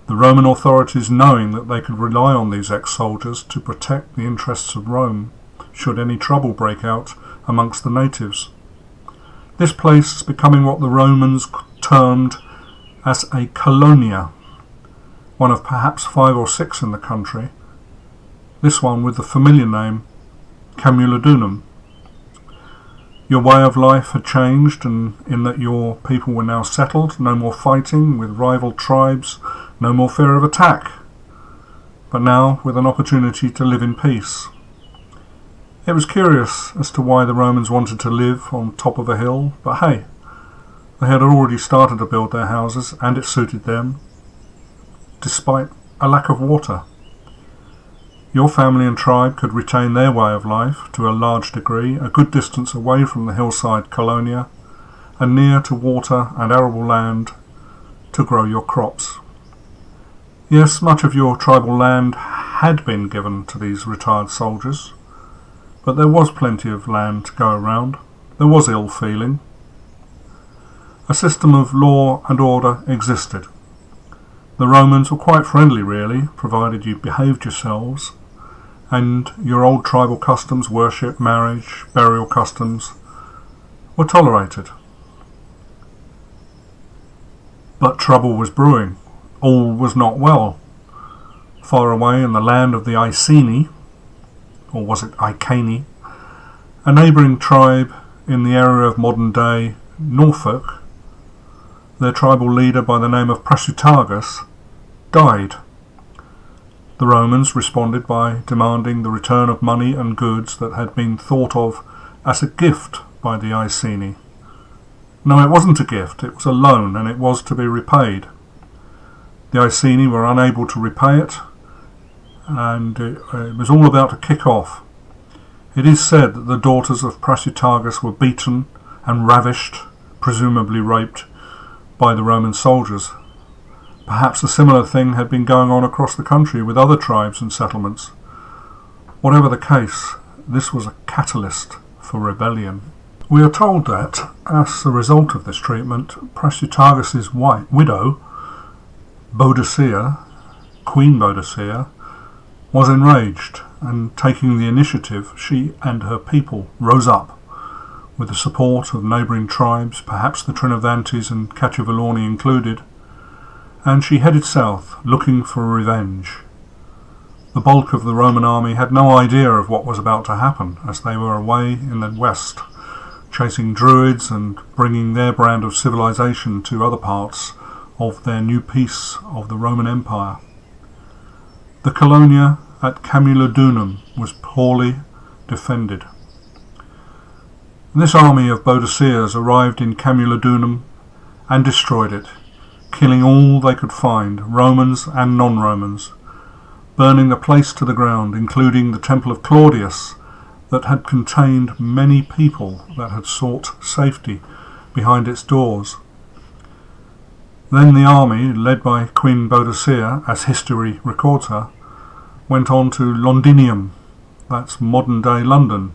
the Roman authorities knowing that they could rely on these ex-soldiers to protect the interests of Rome should any trouble break out amongst the natives. This place becoming what the Romans termed as a colonia, one of perhaps 5 or 6 in the country, this one with the familiar name Camulodunum. Your way of life had changed, and in that your people were now settled, no more fighting with rival tribes, no more fear of attack, but now with an opportunity to live in peace. It was curious as to why the Romans wanted to live on top of a hill, but hey, they had already started to build their houses, and it suited them, despite a lack of water. Your family and tribe could retain their way of life to a large degree, a good distance away from the hillside colonia, and near to water and arable land to grow your crops. Yes, much of your tribal land had been given to these retired soldiers, but there was plenty of land to go around. There was ill feeling. A system of law and order existed. The Romans were quite friendly, really, provided you behaved yourselves, and your old tribal customs, worship, marriage, burial customs, were tolerated. But trouble was brewing. All was not well. Far away in the land of the Iceni, or was it Iceni, a neighbouring tribe in the area of modern-day Norfolk, their tribal leader by the name of Prasutagus died. The Romans responded by demanding the return of money and goods that had been thought of as a gift by the Iceni. No, it wasn't a gift, it was a loan, and it was to be repaid. The Iceni were unable to repay it, and it was all about to kick off. It is said that the daughters of Prasutagus were beaten and ravished, presumably raped, by the Roman soldiers. Perhaps a similar thing had been going on across the country with other tribes and settlements. Whatever the case, this was a catalyst for rebellion. We are told that, as a result of this treatment, Prasutagus' widow, Boudicca, Queen Boudicca, was enraged, and taking the initiative, she and her people rose up, with the support of neighbouring tribes, perhaps the Trinovantes and Cacciavelloni included, and she headed south, looking for revenge. The bulk of the Roman army had no idea of what was about to happen, as they were away in the west, chasing druids and bringing their brand of civilization to other parts of their new piece of the Roman Empire. The colonia at Camulodunum was poorly defended. This army of Boudicca's arrived in Camulodunum and destroyed it, killing all they could find, Romans and non-Romans, burning the place to the ground, including the temple of Claudius that had contained many people that had sought safety behind its doors. Then the army, led by Queen Boudicca, as history records her, went on to Londinium, that's modern-day London,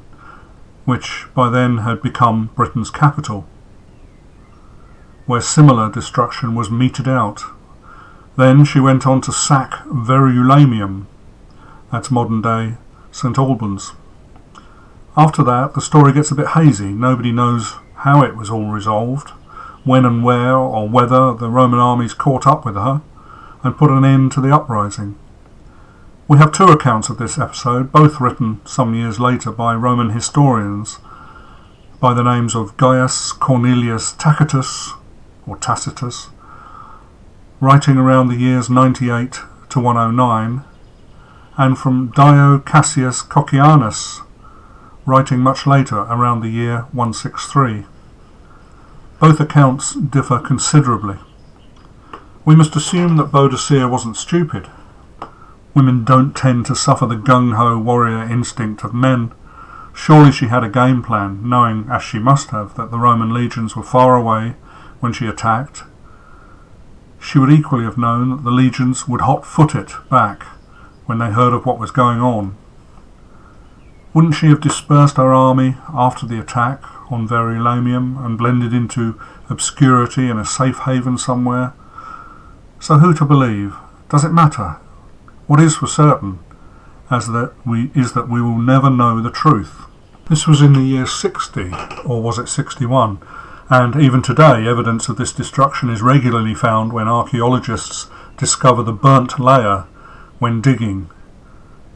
which by then had become Britain's capital, where similar destruction was meted out. Then she went on to sack Verulamium, that's modern-day St Albans. After that, the story gets a bit hazy. Nobody knows how it was all resolved, when and where, or whether the Roman armies caught up with her and put an end to the uprising. We have 2 accounts of this episode, both written some years later by Roman historians by the names of Gaius Cornelius Tacitus, or Tacitus, writing around the years 98 to 109, and from Dio Cassius Coccianus, writing much later around the year 163. Both accounts differ considerably. We must assume that Boudicca wasn't stupid. Women don't tend to suffer the gung-ho warrior instinct of men. Surely she had a game plan, knowing, as she must have, that the Roman legions were far away when she attacked. She would equally have known that the legions would hot-foot it back when they heard of what was going on. Wouldn't she have dispersed her army after the attack on Verulamium and blended into obscurity in a safe haven somewhere? So who to believe? Does it matter? What is for certain is that we will never know the truth. This was in the year 60, or was it 61? And even today, evidence of this destruction is regularly found when archaeologists discover the burnt layer when digging,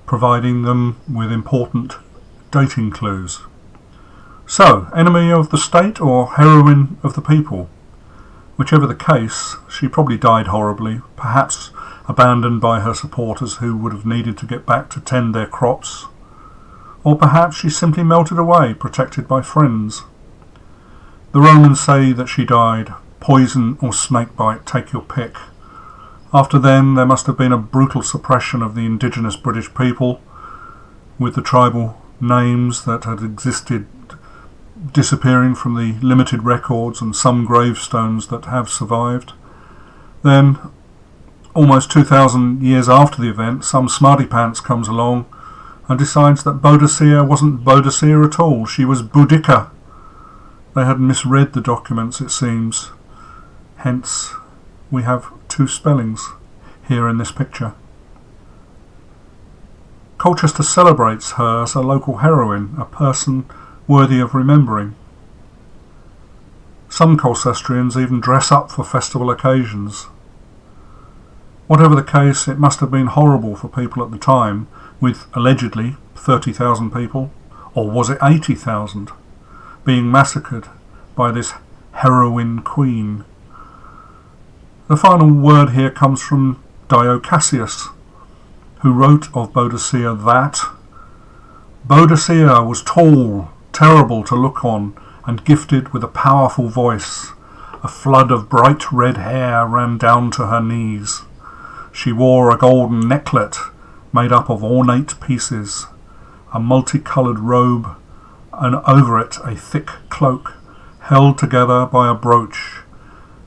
providing them with important dating clues. So, enemy of the state or heroine of the people? Whichever the case, she probably died horribly, perhaps abandoned by her supporters who would have needed to get back to tend their crops. Or perhaps she simply melted away, protected by friends. The Romans say that she died, poison or snakebite, take your pick. After then, there must have been a brutal suppression of the indigenous British people, with the tribal names that had existed disappearing from the limited records and some gravestones that have survived. Then, almost 2,000 years after the event, some smarty pants comes along and decides that Boudicca wasn't Boudicca at all, she was Boudicca. They had misread the documents, it seems. Hence, we have two spellings here in this picture. Colchester celebrates her as a local heroine, a person worthy of remembering. Some Colcestrians even dress up for festival occasions. Whatever the case, it must have been horrible for people at the time, with allegedly 30,000 people, or was it 80,000, being massacred by this heroine queen. The final word here comes from Dio Cassius, who wrote of Boudicca that Boudicca was tall, terrible to look on, and gifted with a powerful voice. A flood of bright red hair ran down to her knees. She wore a golden necklet made up of ornate pieces, a multicoloured robe, and over it a thick cloak, held together by a brooch.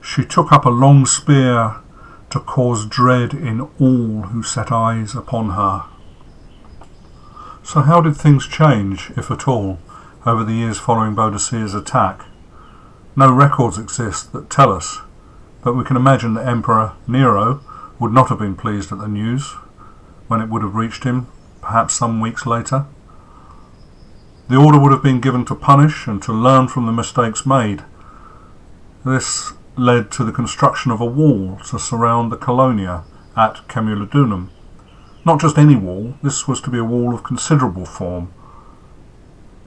She took up a long spear to cause dread in all who set eyes upon her. So how did things change, if at all, over the years following Boudicca's attack? No records exist that tell us, but we can imagine that Emperor Nero would not have been pleased at the news when it would have reached him, perhaps some weeks later. The order would have been given to punish and to learn from the mistakes made. This led to the construction of a wall to surround the Colonia at Camulodunum. Not just any wall, this was to be a wall of considerable form.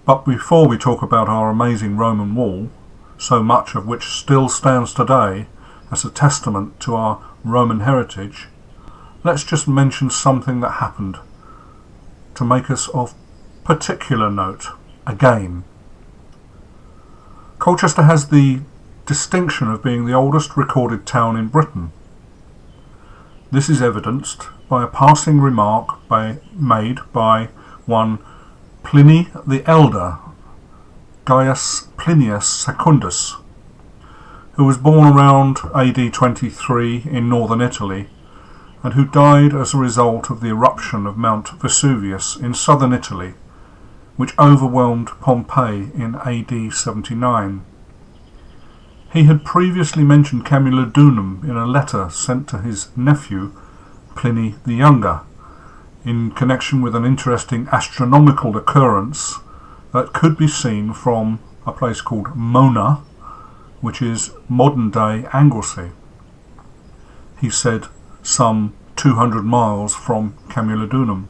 But before we talk about our amazing Roman wall, so much of which still stands today as a testament to our Roman heritage, let's just mention something that happened to make us of particular note again. Colchester has the distinction of being the oldest recorded town in Britain. This is evidenced by a passing remark made by one Pliny the Elder, Gaius Plinius Secundus, who was born around AD 23 in northern Italy and who died as a result of the eruption of Mount Vesuvius in southern Italy, which overwhelmed Pompeii in AD 79. He had previously mentioned Camulodunum in a letter sent to his nephew, Pliny the Younger, in connection with an interesting astronomical occurrence that could be seen from a place called Mona, which is modern-day Anglesey. He said some 200 miles from Camulodunum.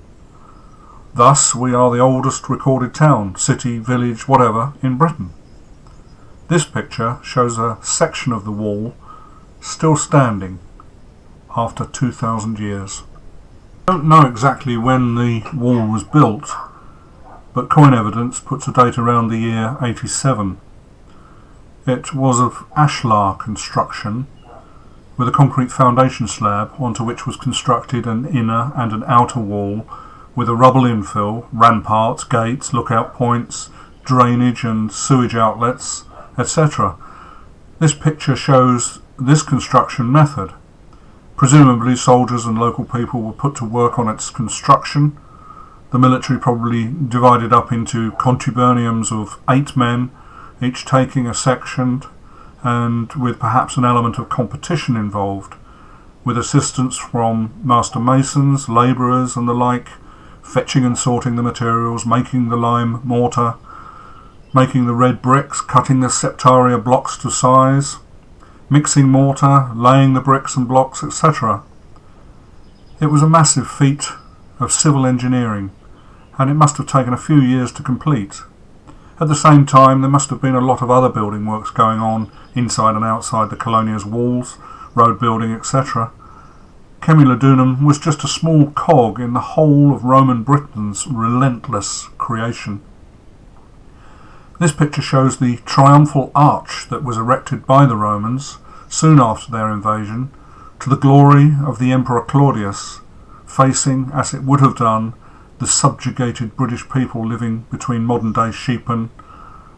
Thus, we are the oldest recorded town, city, village, whatever, in Britain. This picture shows a section of the wall still standing after 2,000 years. I don't know exactly when the wall was built, but coin evidence puts a date around the year 87. It was of ashlar construction, with a concrete foundation slab onto which was constructed an inner and an outer wall with a rubble infill, ramparts, gates, lookout points, drainage and sewage outlets, etc. This picture shows this construction method. Presumably soldiers and local people were put to work on its construction. The military probably divided up into contuberniums of 8 men, each taking a section, and with perhaps an element of competition involved. with assistance from master masons, labourers and the like, fetching and sorting the materials, making the lime mortar, making the red bricks, cutting the septaria blocks to size, mixing mortar, laying the bricks and blocks, etc. It was a massive feat of civil engineering, and it must have taken a few years to complete. At the same time, there must have been a lot of other building works going on inside and outside the colonia's walls, road building, etc. Cemulodunum was just a small cog in the whole of Roman Britain's relentless creation. This picture shows the triumphal arch that was erected by the Romans soon after their invasion to the glory of the Emperor Claudius, facing, as it would have done, the subjugated British people living between modern-day Sheepan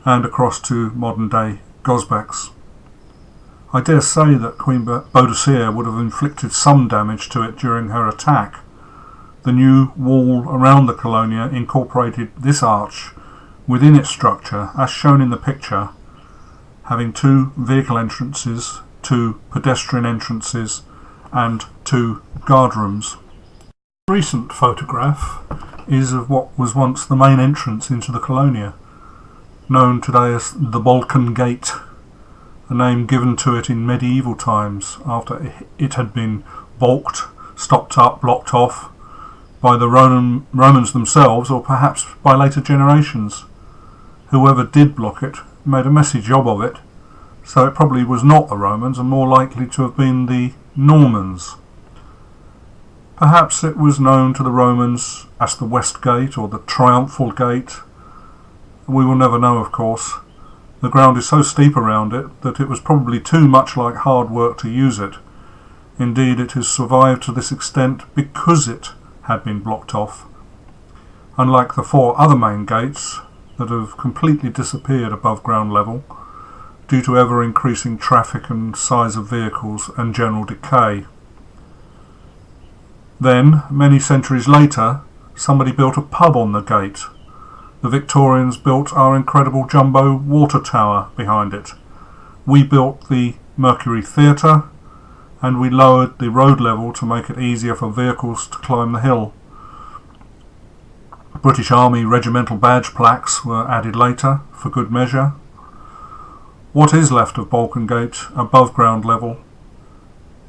and across to modern-day Gosbecks. I dare say that Queen Boudicca would have inflicted some damage to it during her attack. The new wall around the colonia incorporated this arch within its structure, as shown in the picture, having 2 vehicle entrances, 2 pedestrian entrances and 2 guardrooms. A recent photograph is of what was once the main entrance into the colonia, known today as the Balkan Gate, a name given to it in medieval times after it had been balked, stopped up, blocked off by the Romans themselves, or perhaps by later generations. Whoever did block it made a messy job of it, so it probably was not the Romans and more likely to have been the Normans. Perhaps it was known to the Romans as the West Gate or the Triumphal Gate. We will never know, of course. The ground is so steep around it that it was probably too much like hard work to use it. Indeed, it has survived to this extent because it had been blocked off. Unlike the 4 other main gates that have completely disappeared above ground level due to ever-increasing traffic and size of vehicles and general decay. Then, many centuries later, somebody built a pub on the gate. The Victorians built our incredible jumbo water tower behind it. We built the Mercury Theatre, and we lowered the road level to make it easier for vehicles to climb the hill. British Army regimental badge plaques were added later, for good measure. What is left of Balkan Gate above ground level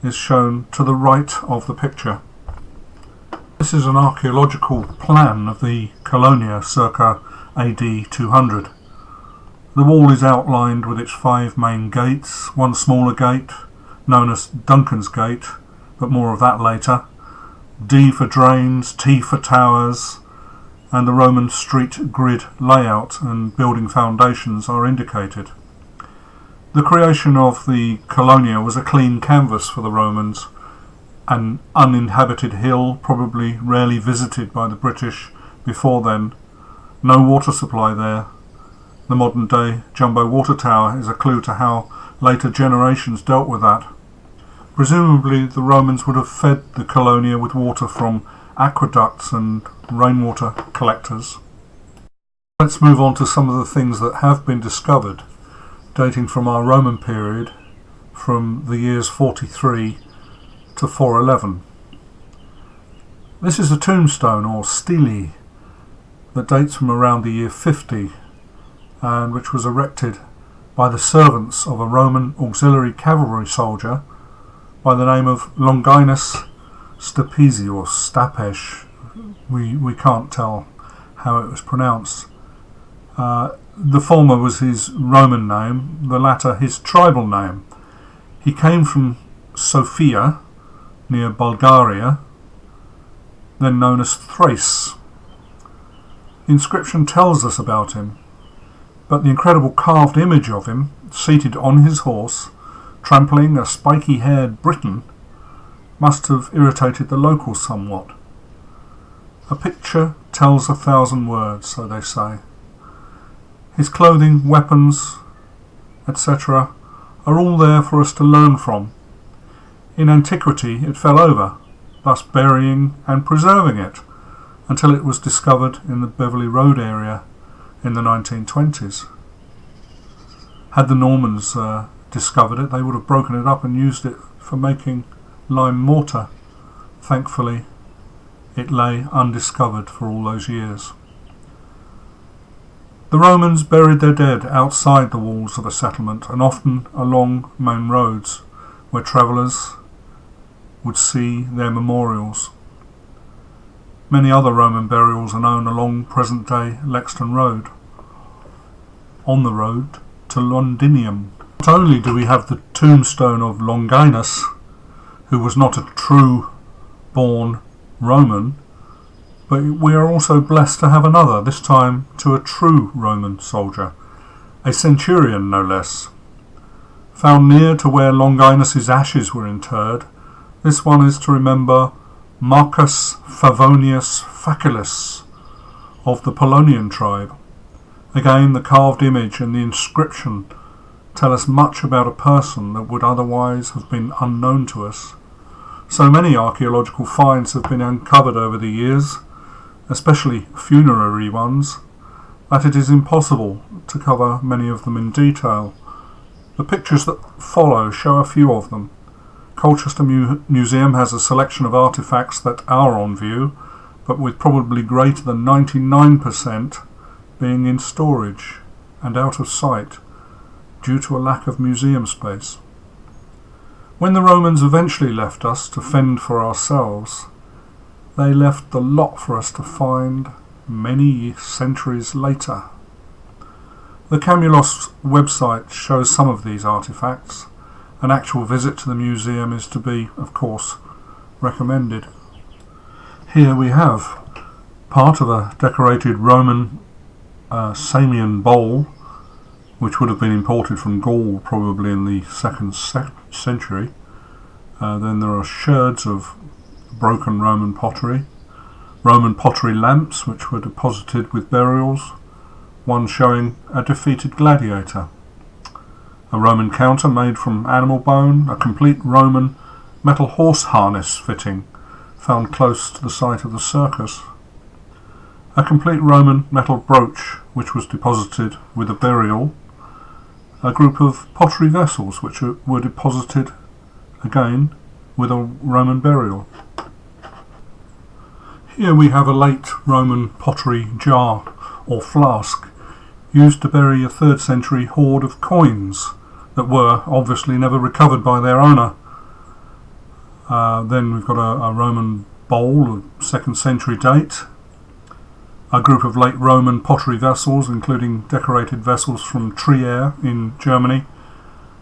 is shown to the right of the picture. This is an archaeological plan of the Colonia circa AD 200. The wall is outlined with its 5 main gates, one smaller gate, known as Duncan's Gate, but more of that later, D for drains, T for towers, and the Roman street grid layout and building foundations are indicated. The creation of the Colonia was a clean canvas for the Romans, an uninhabited hill, probably rarely visited by the British before then. No water supply there. The modern day jumbo water tower is a clue to how later generations dealt with that. Presumably the Romans would have fed the Colonia with water from aqueducts and rainwater collectors. Let's move on to some of the things that have been discovered, dating from our Roman period, from the years 43 to 411. This is a tombstone or stele that dates from around the year 50 and which was erected by the servants of a Roman auxiliary cavalry soldier by the name of Longinus Stapesi or Stapesh. We can't tell how it was pronounced. The former was his Roman name, the latter his tribal name. He came from Sofia, near Bulgaria, then known as Thrace. The inscription tells us about him, but the incredible carved image of him, seated on his horse, trampling a spiky-haired Briton, must have irritated the locals somewhat. A picture tells 1,000 words, so they say. His clothing, weapons, etc. are all there for us to learn from. In antiquity it fell over, thus burying and preserving it, until it was discovered in the Beverley Road area in the 1920s. Had the Normans discovered it, they would have broken it up and used it for making lime mortar. Thankfully, it lay undiscovered for all those years. The Romans buried their dead outside the walls of a settlement and often along main roads where travellers would see their memorials. Many other Roman burials are known along present-day Lexton Road, on the road to Londinium. Not only do we have the tombstone of Longinus, who was not a true-born Roman, but we are also blessed to have another, this time to a true Roman soldier, a centurion no less. Found near to where Longinus's ashes were interred, this one is to remember Marcus Favonius Facilis of the Polonian tribe. Again, the carved image and the inscription tell us much about a person that would otherwise have been unknown to us. So many archaeological finds have been uncovered over the years, especially funerary ones, that it is impossible to cover many of them in detail. The pictures that follow show a few of them. Colchester Museum has a selection of artefacts that are on view, but with probably greater than 99% being in storage and out of sight due to a lack of museum space. When the Romans eventually left us to fend for ourselves, they left the lot for us to find many centuries later. The Camulos website shows some of these artefacts. An actual visit to the museum is to be, of course, recommended. Here we have part of a decorated Roman Samian bowl, which would have been imported from Gaul probably in the 2nd century. Then there are sherds of broken Roman pottery lamps which were deposited with burials, one showing a defeated gladiator, a Roman counter made from animal bone, a complete Roman metal horse harness fitting found close to the site of the circus, a complete Roman metal brooch which was deposited with a burial, a group of pottery vessels which were deposited again with a Roman burial. Here we have a late Roman pottery jar or flask used to bury a 3rd century hoard of coins that were obviously never recovered by their owner. Then we've got a Roman bowl of 2nd century date, a group of late Roman pottery vessels including decorated vessels from Trier in Germany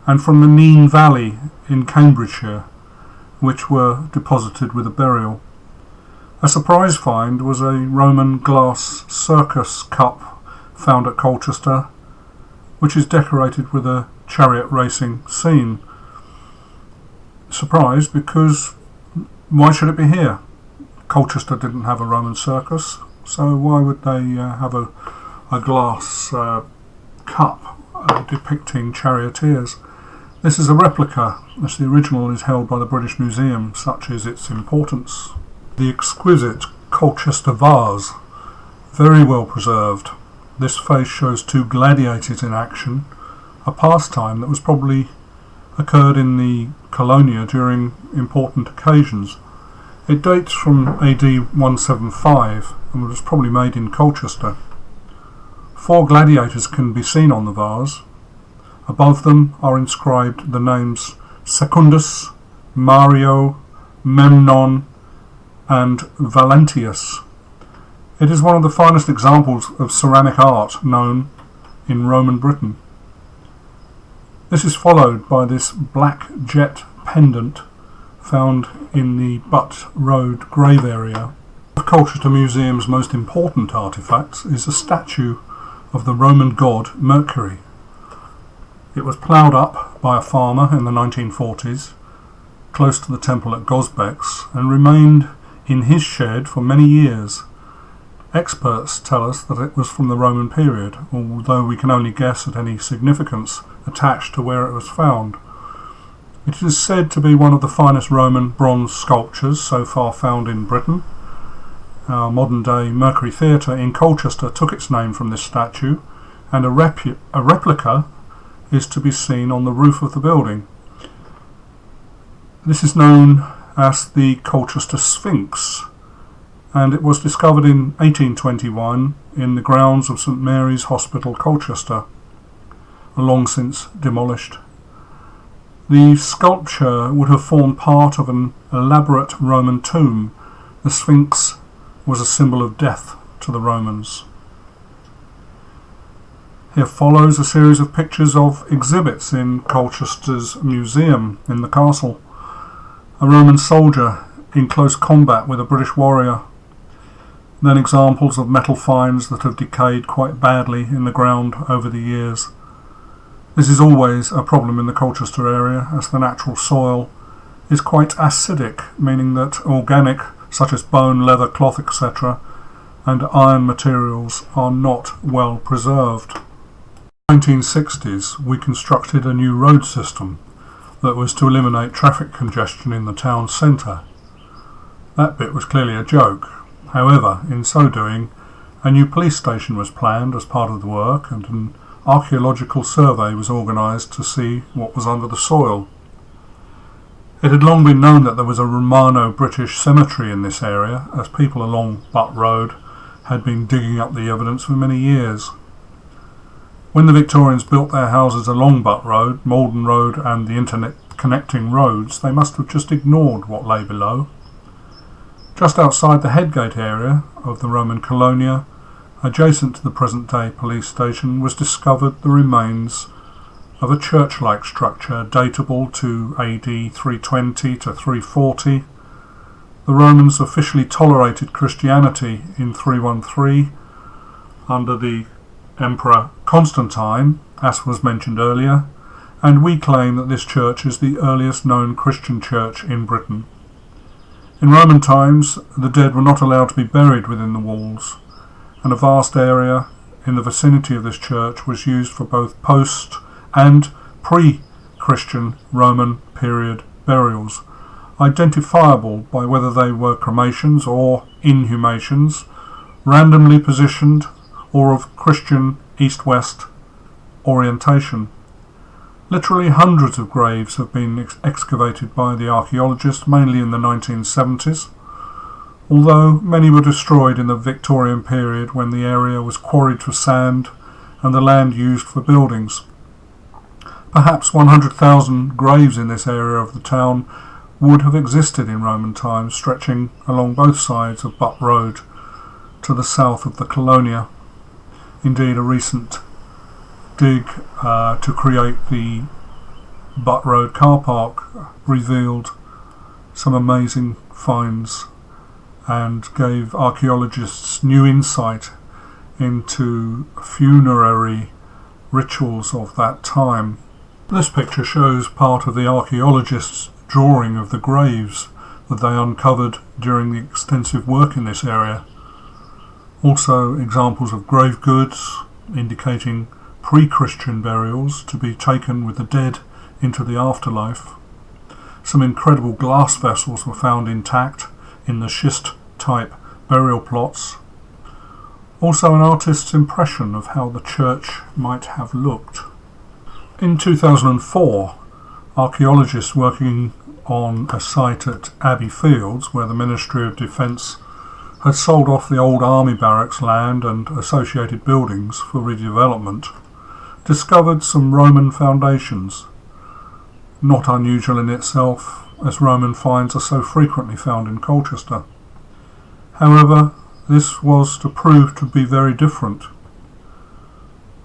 and from the Nene Valley in Cambridgeshire, which were deposited with a burial. A surprise find was a Roman glass circus cup found at Colchester, which is decorated with a chariot racing scene. Surprised because why should it be here? Colchester didn't have a Roman circus, so why would they have a glass cup depicting charioteers? This is a replica, as the original is held by the British Museum, such is its importance. The exquisite Colchester vase, very well preserved. This face shows 2 gladiators in action, a pastime that was probably occurred in the Colonia during important occasions. It dates from AD 175 and was probably made in Colchester. 4 gladiators can be seen on the vase. Above them are inscribed the names Secundus, Mario, Memnon and Valentius. It is one of the finest examples of ceramic art known in Roman Britain. This is followed by this black jet pendant found in the Butt Road grave area. One of Colchester Museum's most important artefacts is a statue of the Roman god Mercury. It was ploughed up by a farmer in the 1940s, close to the temple at Gosbecks, and remained in his shed for many years. Experts tell us that it was from the Roman period, although we can only guess at any significance attached to where it was found. It is said to be one of the finest Roman bronze sculptures so far found in Britain. Our modern-day Mercury Theatre in Colchester took its name from this statue, and a replica is to be seen on the roof of the building. This is known as the Colchester Sphinx, and it was discovered in 1821 in the grounds of St Mary's Hospital, Colchester, long since demolished. The sculpture would have formed part of an elaborate Roman tomb. The Sphinx was a symbol of death to the Romans. Here follows a series of pictures of exhibits in Colchester's museum in the castle. A Roman soldier in close combat with a British warrior. Then examples of metal finds that have decayed quite badly in the ground over the years. This is always a problem in the Colchester area, as the natural soil is quite acidic, meaning that organic, such as bone, leather, cloth, etc., and iron materials are not well preserved. In the 1960s, we constructed a new road system that was to eliminate traffic congestion in the town centre. That bit was clearly a joke. However, in so doing, a new police station was planned as part of the work, and an archaeological survey was organised to see what was under the soil. It had long been known that there was a Romano-British cemetery in this area, as people along Butt Road had been digging up the evidence for many years. When the Victorians built their houses along Butt Road, Malden Road and the internet-connecting roads, they must have just ignored what lay below. Just outside the Headgate area of the Roman Colonia, adjacent to the present-day police station, was discovered the remains of a church-like structure datable to AD 320 to 340. The Romans officially tolerated Christianity in 313 under the Emperor Constantine, as was mentioned earlier, and we claim that this church is the earliest known Christian church in Britain. In Roman times, the dead were not allowed to be buried within the walls, and a vast area in the vicinity of this church was used for both post- and pre-Christian Roman period burials, identifiable by whether they were cremations or inhumations, randomly positioned, or of Christian east-west orientation. Literally hundreds of graves have been excavated by the archaeologists, mainly in the 1970s, although many were destroyed in the Victorian period when the area was quarried for sand and the land used for buildings. Perhaps 100,000 graves in this area of the town would have existed in Roman times, stretching along both sides of Butt Road to the south of the Colonia. Indeed, a recent dig to create the Butt Road car park revealed some amazing finds and gave archaeologists new insight into funerary rituals of that time. This picture shows part of the archaeologists' drawing of the graves that they uncovered during the extensive work in this area. Also examples of grave goods indicating pre-Christian burials to be taken with the dead into the afterlife. Some incredible glass vessels were found intact in the schist-type burial plots. Also an artist's impression of how the church might have looked. In 2004, archaeologists working on a site at Abbey Fields, where the Ministry of Defence had sold off the old army barracks land and associated buildings for redevelopment, discovered some Roman foundations. Not unusual in itself, as Roman finds are so frequently found in Colchester. However, this was to prove to be very different.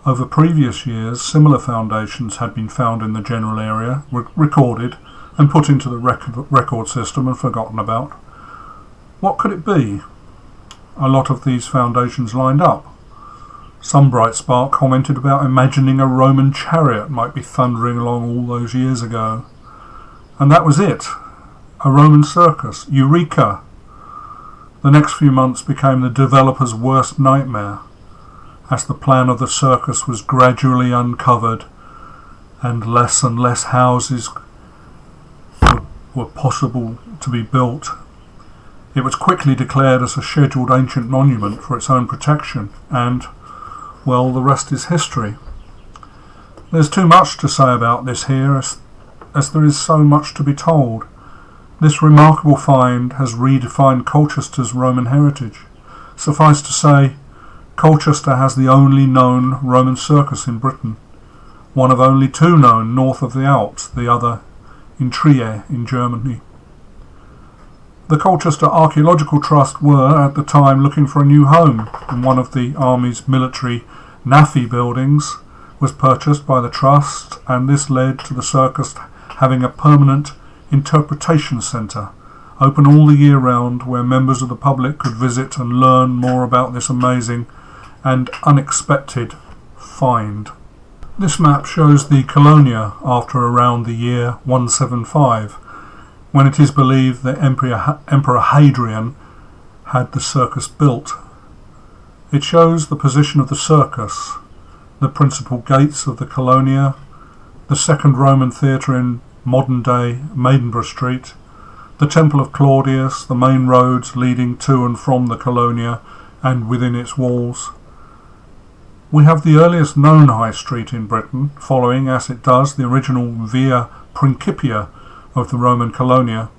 Over previous years, similar foundations had been found in the general area, recorded and put into the record system and forgotten about. What could it be? A lot of these foundations lined up. Some bright spark commented about imagining a Roman chariot might be thundering along all those years ago. And that was it. A Roman circus. Eureka! The next few months became the developer's worst nightmare, as the plan of the circus was gradually uncovered and less houses were possible to be built. It was quickly declared as a scheduled ancient monument for its own protection, and, well, the rest is history. There's too much to say about this here, as there is so much to be told. This remarkable find has redefined Colchester's Roman heritage. Suffice to say, Colchester has the only known Roman circus in Britain, one of only two known north of the Alps, the other in Trier in Germany. The Colchester Archaeological Trust were, at the time, looking for a new home, and one of the Army's military NAFI buildings was purchased by the Trust, and this led to the circus having a permanent interpretation centre, open all the year round, where members of the public could visit and learn more about this amazing and unexpected find. This map shows the Colonia after around the year 175, when it is believed that Emperor Hadrian had the circus built. It shows the position of the circus, the principal gates of the Colonia, the second Roman theatre in modern-day Maidenborough Street, the Temple of Claudius, the main roads leading to and from the Colonia and within its walls. We have the earliest known high street in Britain, following, as it does, the original Via Principia of the Roman Colonia,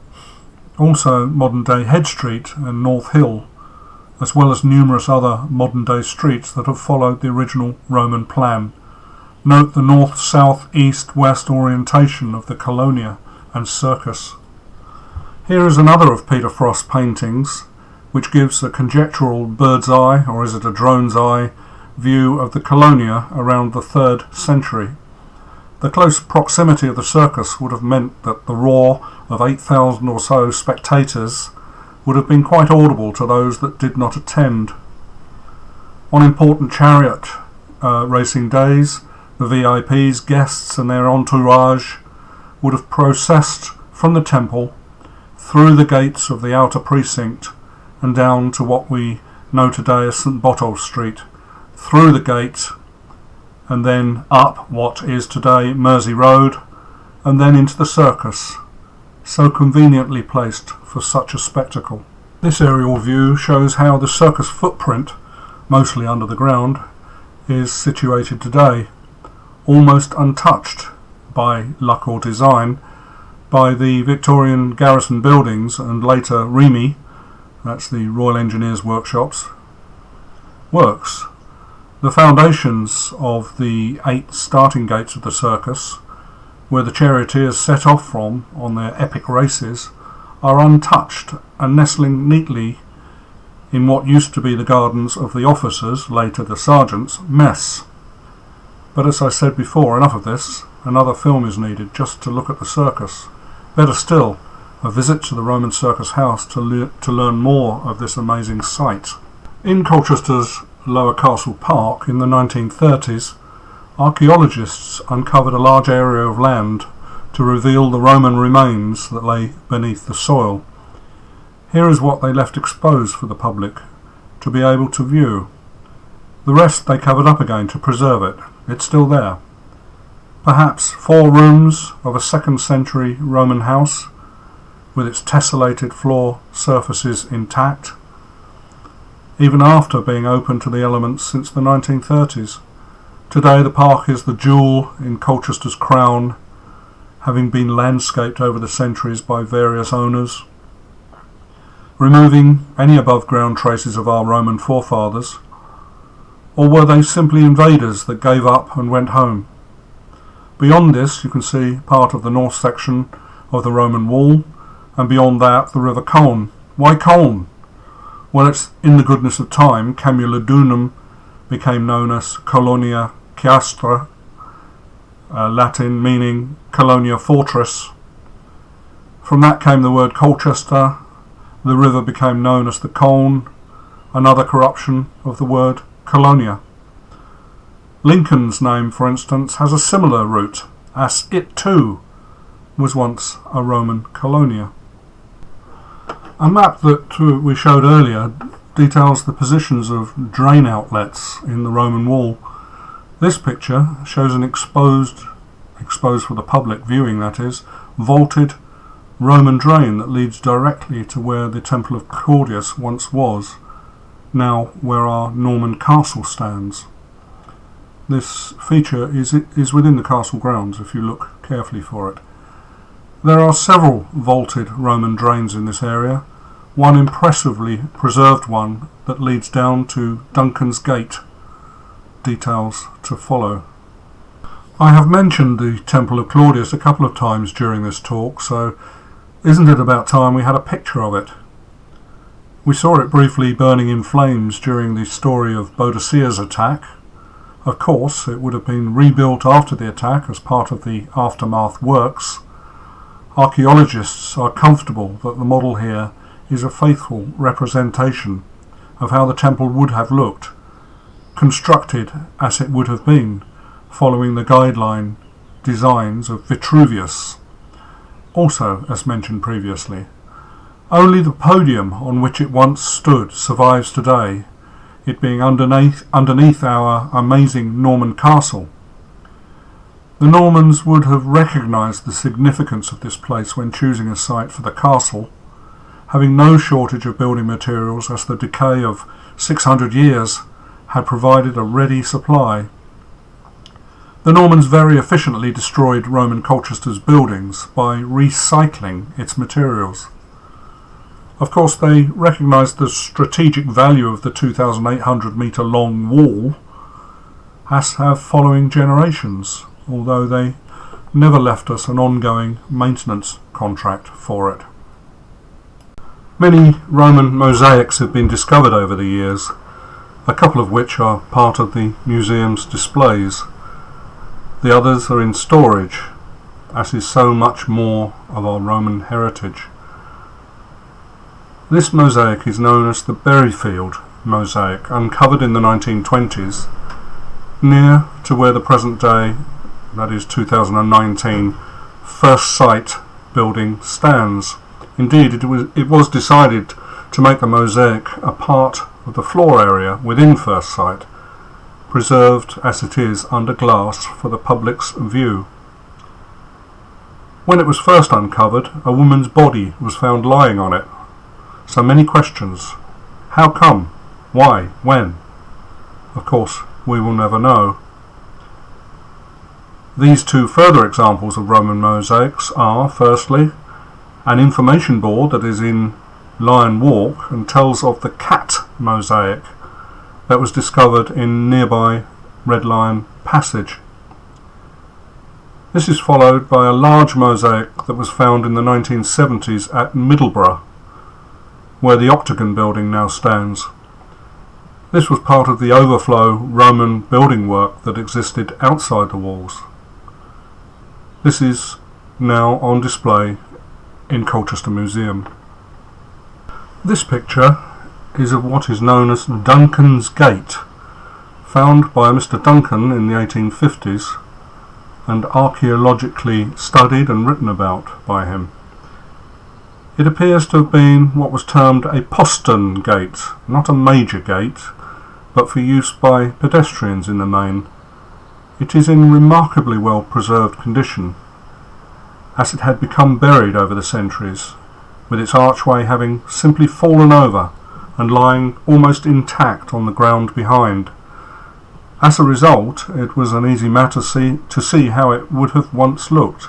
also modern-day Head Street and North Hill, as well as numerous other modern-day streets that have followed the original Roman plan. Note the north, south, east, west orientation of the Colonia and circus. Here is another of Peter Frost's paintings, which gives a conjectural bird's eye, or is it a drone's eye, view of the Colonia around the 3rd century. The close proximity of the circus would have meant that the roar of 8,000 or so spectators would have been quite audible to those that did not attend. On important chariot racing days, the VIPs, guests and their entourage would have processed from the temple through the gates of the outer precinct and down to what we know today as St Botolph's Street, through the gate and then up what is today Mersey Road, and then into the circus, so conveniently placed for such a spectacle. This aerial view shows how the circus footprint, mostly under the ground, is situated today, almost untouched by luck or design by the Victorian garrison buildings and later REME, that's the Royal Engineers Workshops, works. The foundations of the 8 starting gates of the circus, where the charioteers set off from on their epic races, are untouched and nestling neatly in what used to be the gardens of the officers, later the sergeants, mess. But as I said before, enough of this. Another film is needed just to look at the circus. Better still, a visit to the Roman Circus House to learn more of this amazing sight. In Colchester's Lower Castle Park in the 1930s, archaeologists uncovered a large area of land to reveal the Roman remains that lay beneath the soil. Here is what they left exposed for the public to be able to view. The rest they covered up again to preserve it. It's still there. Perhaps 4 rooms of a 2nd century Roman house with its tessellated floor surfaces intact, even after being open to the elements since the 1930s. Today the park is the jewel in Colchester's crown, having been landscaped over the centuries by various owners, removing any above ground traces of our Roman forefathers, or were they simply invaders that gave up and went home? Beyond this you can see part of the north section of the Roman wall, and beyond that the river Colne. Why Colne? Well, it's in the goodness of time Camulodunum became known as Colonia Castra, Latin meaning Colonia Fortress. From that came the word Colchester. The river became known as the Colne, another corruption of the word Colonia. Lincoln's name, for instance, has a similar root, as it too was once a Roman colonia. A map that we showed earlier details the positions of drain outlets in the Roman wall. This picture shows an exposed for the public viewing, that is, vaulted Roman drain that leads directly to where the Temple of Claudius once was, now where our Norman castle stands. This feature is within the castle grounds if you look carefully for it. There are several vaulted Roman drains in this area, one impressively preserved one that leads down to Duncan's Gate. Details to follow. I have mentioned the Temple of Claudius a couple of times during this talk, so isn't it about time we had a picture of it? We saw it briefly burning in flames during the story of Boudicca's attack. Of course, it would have been rebuilt after the attack as part of the aftermath works. Archaeologists are comfortable that the model here is a faithful representation of how the temple would have looked, constructed as it would have been, following the guideline designs of Vitruvius. Also, as mentioned previously, only the podium on which it once stood survives today, it being underneath our amazing Norman castle. The Normans would have recognised the significance of this place when choosing a site for the castle, having no shortage of building materials as the decay of 600 years had provided a ready supply. The Normans very efficiently destroyed Roman Colchester's buildings by recycling its materials. Of course, they recognised the strategic value of the 2,800 metre long wall, as have following generations, although they never left us an ongoing maintenance contract for it. Many Roman mosaics have been discovered over the years, a couple of which are part of the museum's displays. The others are in storage, as is so much more of our Roman heritage. This mosaic is known as the Berryfield mosaic, uncovered in the 1920s, near to where the present day, that is 2019, First Sight building stands. Indeed, it was decided to make the mosaic a part of the floor area within First Sight, preserved as it is under glass for the public's view. When it was first uncovered, a woman's body was found lying on it. So many questions. How come? Why? When? Of course, we will never know. These two further examples of Roman mosaics are, firstly, an information board that is in Lion Walk and tells of the cat mosaic that was discovered in nearby Red Lion Passage. This is followed by a large mosaic that was found in the 1970s at Middlesbrough, where the Octagon building now stands. This was part of the overflow Roman building work that existed outside the walls. This is now on display in Colchester Museum. This picture is of what is known as Duncan's Gate, found by Mr. Duncan in the 1850s and archaeologically studied and written about by him. It appears to have been what was termed a postern gate, not a major gate, but for use by pedestrians in the main. It is in remarkably well preserved condition, as it had become buried over the centuries, with its archway having simply fallen over and lying almost intact on the ground behind. As a result, it was an easy matter to see how it would have once looked.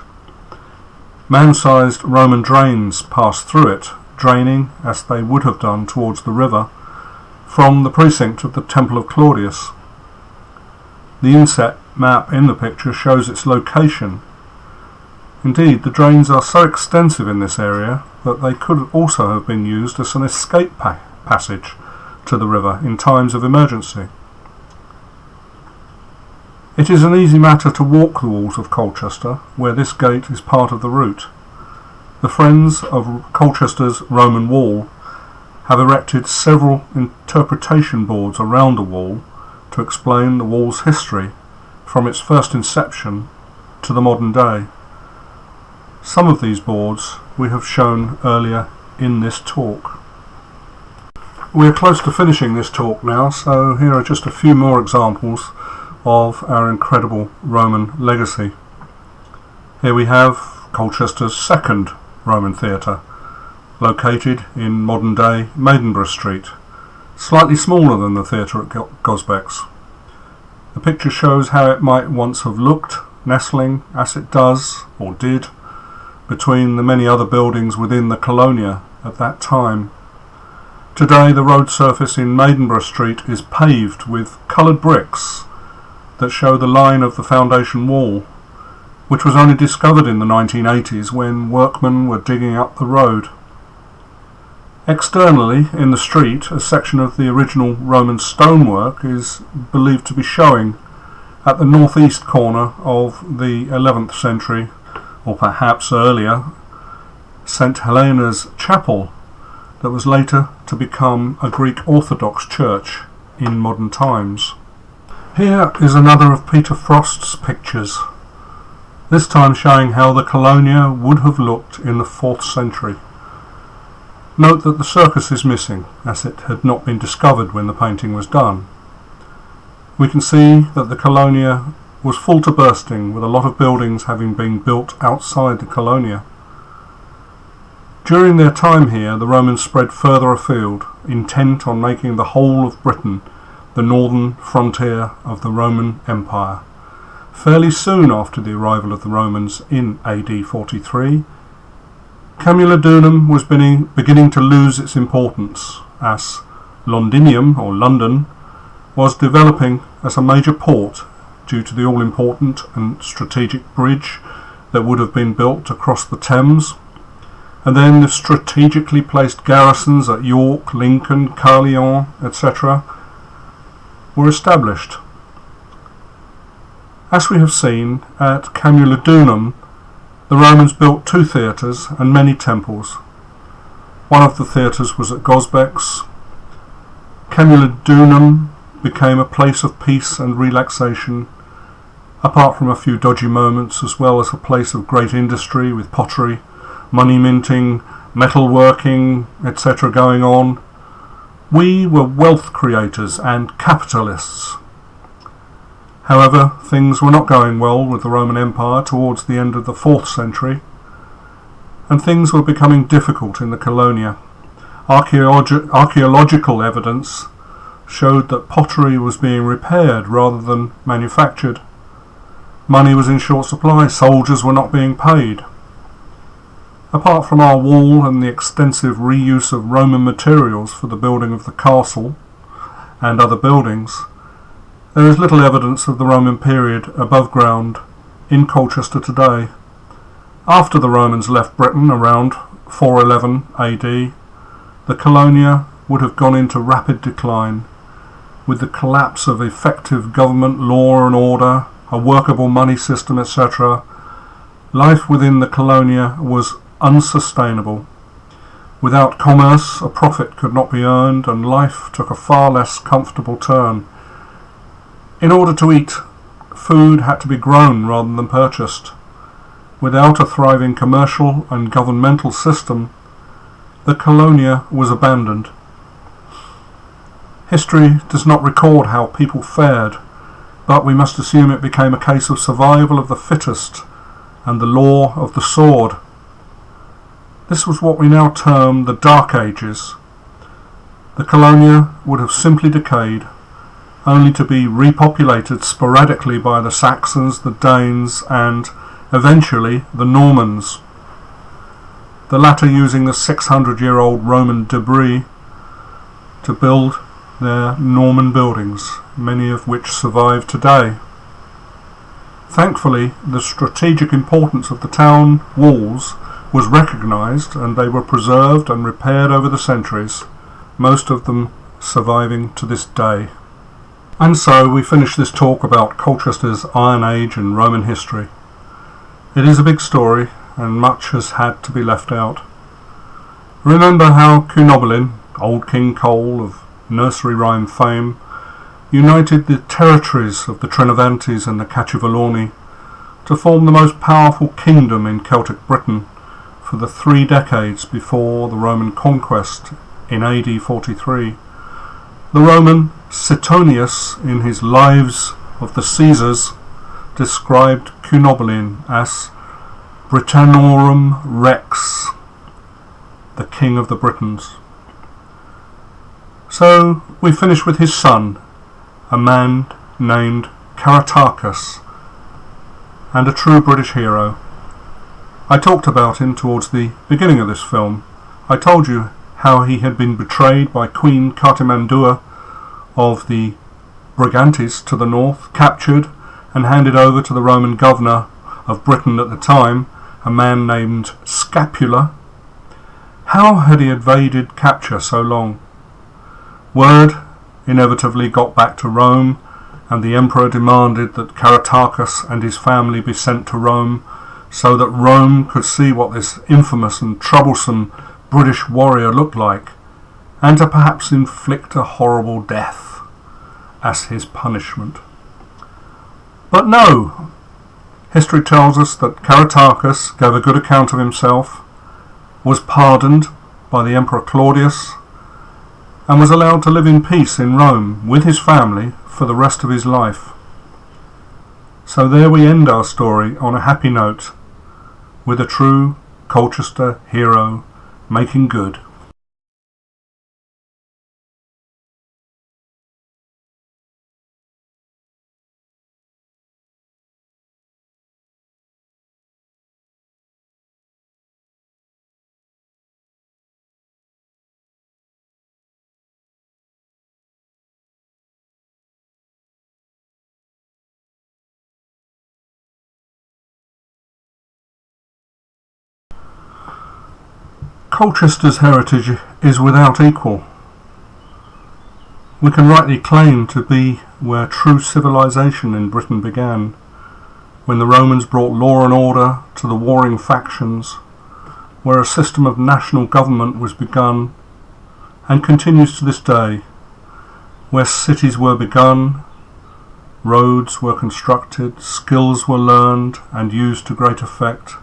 Man-sized Roman drains passed through it, draining, as they would have done towards the river, from the precinct of the Temple of Claudius. The inset map in the picture shows its location. Indeed, the drains are so extensive in this area that they could also have been used as an escape passage to the river in times of emergency. It is an easy matter to walk the walls of Colchester, where this gate is part of the route. The Friends of Colchester's Roman Wall have erected several interpretation boards around the wall to explain the wall's history from its first inception to the modern day. Some of these boards we have shown earlier in this talk. We are close to finishing this talk now, so here are just a few more examples of our incredible Roman legacy. Here we have Colchester's second Roman theatre, located in modern-day Maidenborough Street, slightly smaller than the theatre at Gosbecks. The picture shows how it might once have looked, nestling, as it does, or did, between the many other buildings within the Colonia at that time. Today the road surface in Maidenborough Street is paved with coloured bricks that show the line of the foundation wall, which was only discovered in the 1980s when workmen were digging up the road. Externally, in the street, a section of the original Roman stonework is believed to be showing at the northeast corner of the 11th century, or perhaps earlier, St. Helena's Chapel, that was later to become a Greek Orthodox church in modern times. Here is another of Peter Frost's pictures, this time showing how the Colonia would have looked in the 4th century. Note that the circus is missing, as it had not been discovered when the painting was done. We can see that the Colonia was full to bursting, with a lot of buildings having been built outside the Colonia. During their time here, the Romans spread further afield, intent on making the whole of Britain the northern frontier of the Roman Empire. Fairly soon after the arrival of the Romans in AD 43, Camulodunum was beginning to lose its importance, as Londinium, or London, was developing as a major port due to the all-important and strategic bridge that would have been built across the Thames, and then the strategically placed garrisons at York, Lincoln, Caerleon, etc. were established. As we have seen, at Camulodunum the Romans built 2 theatres and many temples. One of the theatres was at Gosbecks. Camulodunum became a place of peace and relaxation, apart from a few dodgy moments, as well as a place of great industry with pottery, money minting, metal working, etc. going on. We were wealth creators and capitalists. However, things were not going well with the Roman Empire towards the end of the 4th century, and things were becoming difficult in the Colonia. Archaeological evidence showed that pottery was being repaired rather than manufactured. Money was in short supply, soldiers were not being paid. Apart from our wall and the extensive reuse of Roman materials for the building of the castle and other buildings, there is little evidence of the Roman period above ground in Colchester today. After the Romans left Britain around 411 AD, the Colonia would have gone into rapid decline, with the collapse of effective government, law and order, a workable money system, etc. Life within the Colonia was unsustainable. Without commerce, a profit could not be earned, and life took a far less comfortable turn. In order to eat, food had to be grown rather than purchased. Without a thriving commercial and governmental system, the Colonia was abandoned. History does not record how people fared, but we must assume it became a case of survival of the fittest and the law of the sword. This was what we now term the Dark Ages. The Colonia would have simply decayed, only to be repopulated sporadically by the Saxons, the Danes, and eventually the Normans, the latter using the 600-year-old Roman debris to build their Norman buildings, many of which survive today. Thankfully, the strategic importance of the town walls was recognised, and they were preserved and repaired over the centuries, most of them surviving to this day. And so we finish this talk about Colchester's Iron Age and Roman history. It is a big story, and much has had to be left out. Remember how Cunobalin, old King Cole of nursery rhyme fame, united the territories of the Trinovantes and the Cacciavaloni to form the most powerful kingdom in Celtic Britain for the 3 decades before the Roman conquest in AD 43. The Roman Suetonius, in his Lives of the Caesars, described Cunobalin as Britannorum Rex, the king of the Britons. So we finish with his son, a man named Caratacus, and a true British hero. I talked about him towards the beginning of this film. I told you how he had been betrayed by Queen Cartimandua of the Brigantes to the north, captured and handed over to the Roman governor of Britain at the time, a man named Scapula. How had he evaded capture so long? Word inevitably got back to Rome, and the emperor demanded that Caratacus and his family be sent to Rome so that Rome could see what this infamous and troublesome British warrior looked like, and to perhaps inflict a horrible death as his punishment. But no! History tells us that Caratacus gave a good account of himself, was pardoned by the Emperor Claudius, and was allowed to live in peace in Rome with his family for the rest of his life. So there we end our story on a happy note, with a true Colchester hero making good. Colchester's heritage is without equal. We can rightly claim to be where true civilization in Britain began, when the Romans brought law and order to the warring factions, where a system of national government was begun and continues to this day, where cities were begun, roads were constructed, skills were learned and used to great effect,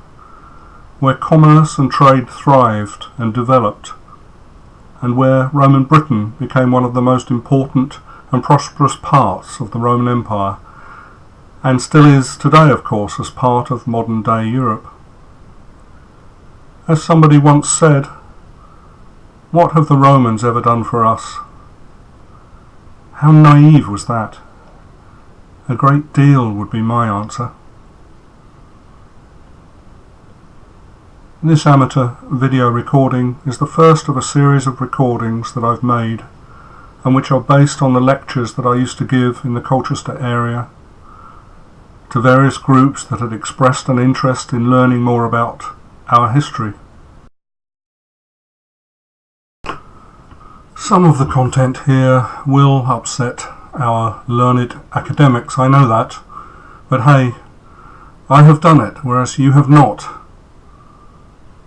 where commerce and trade thrived and developed, and where Roman Britain became one of the most important and prosperous parts of the Roman Empire, and still is today, of course, as part of modern-day Europe. As somebody once said, what have the Romans ever done for us? How naive was that? A great deal would be my answer. This amateur video recording is the first of a series of recordings that I've made, and which are based on the lectures that I used to give in the Colchester area to various groups that had expressed an interest in learning more about our history. Some of the content here will upset our learned academics, I know that, but hey, I have done it, whereas you have not.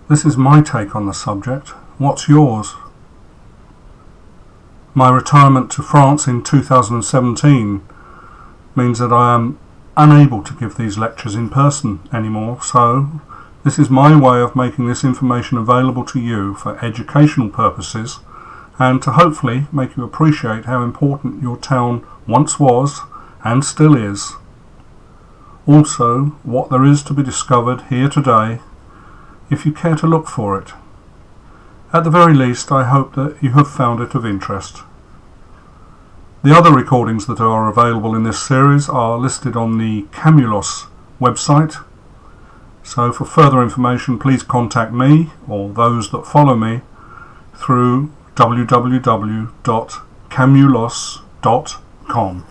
This is my take on the subject. What's yours? My retirement to France in 2017 means that I am unable to give these lectures in person anymore, so this is my way of making this information available to you for educational purposes and to hopefully make you appreciate how important your town once was and still is. Also, what there is to be discovered here today, if you care to look for it. At the very least, I hope that you have found it of interest. The other recordings that are available in this series are listed on the Camulos website, so for further information please contact me or those that follow me through www.camulos.com.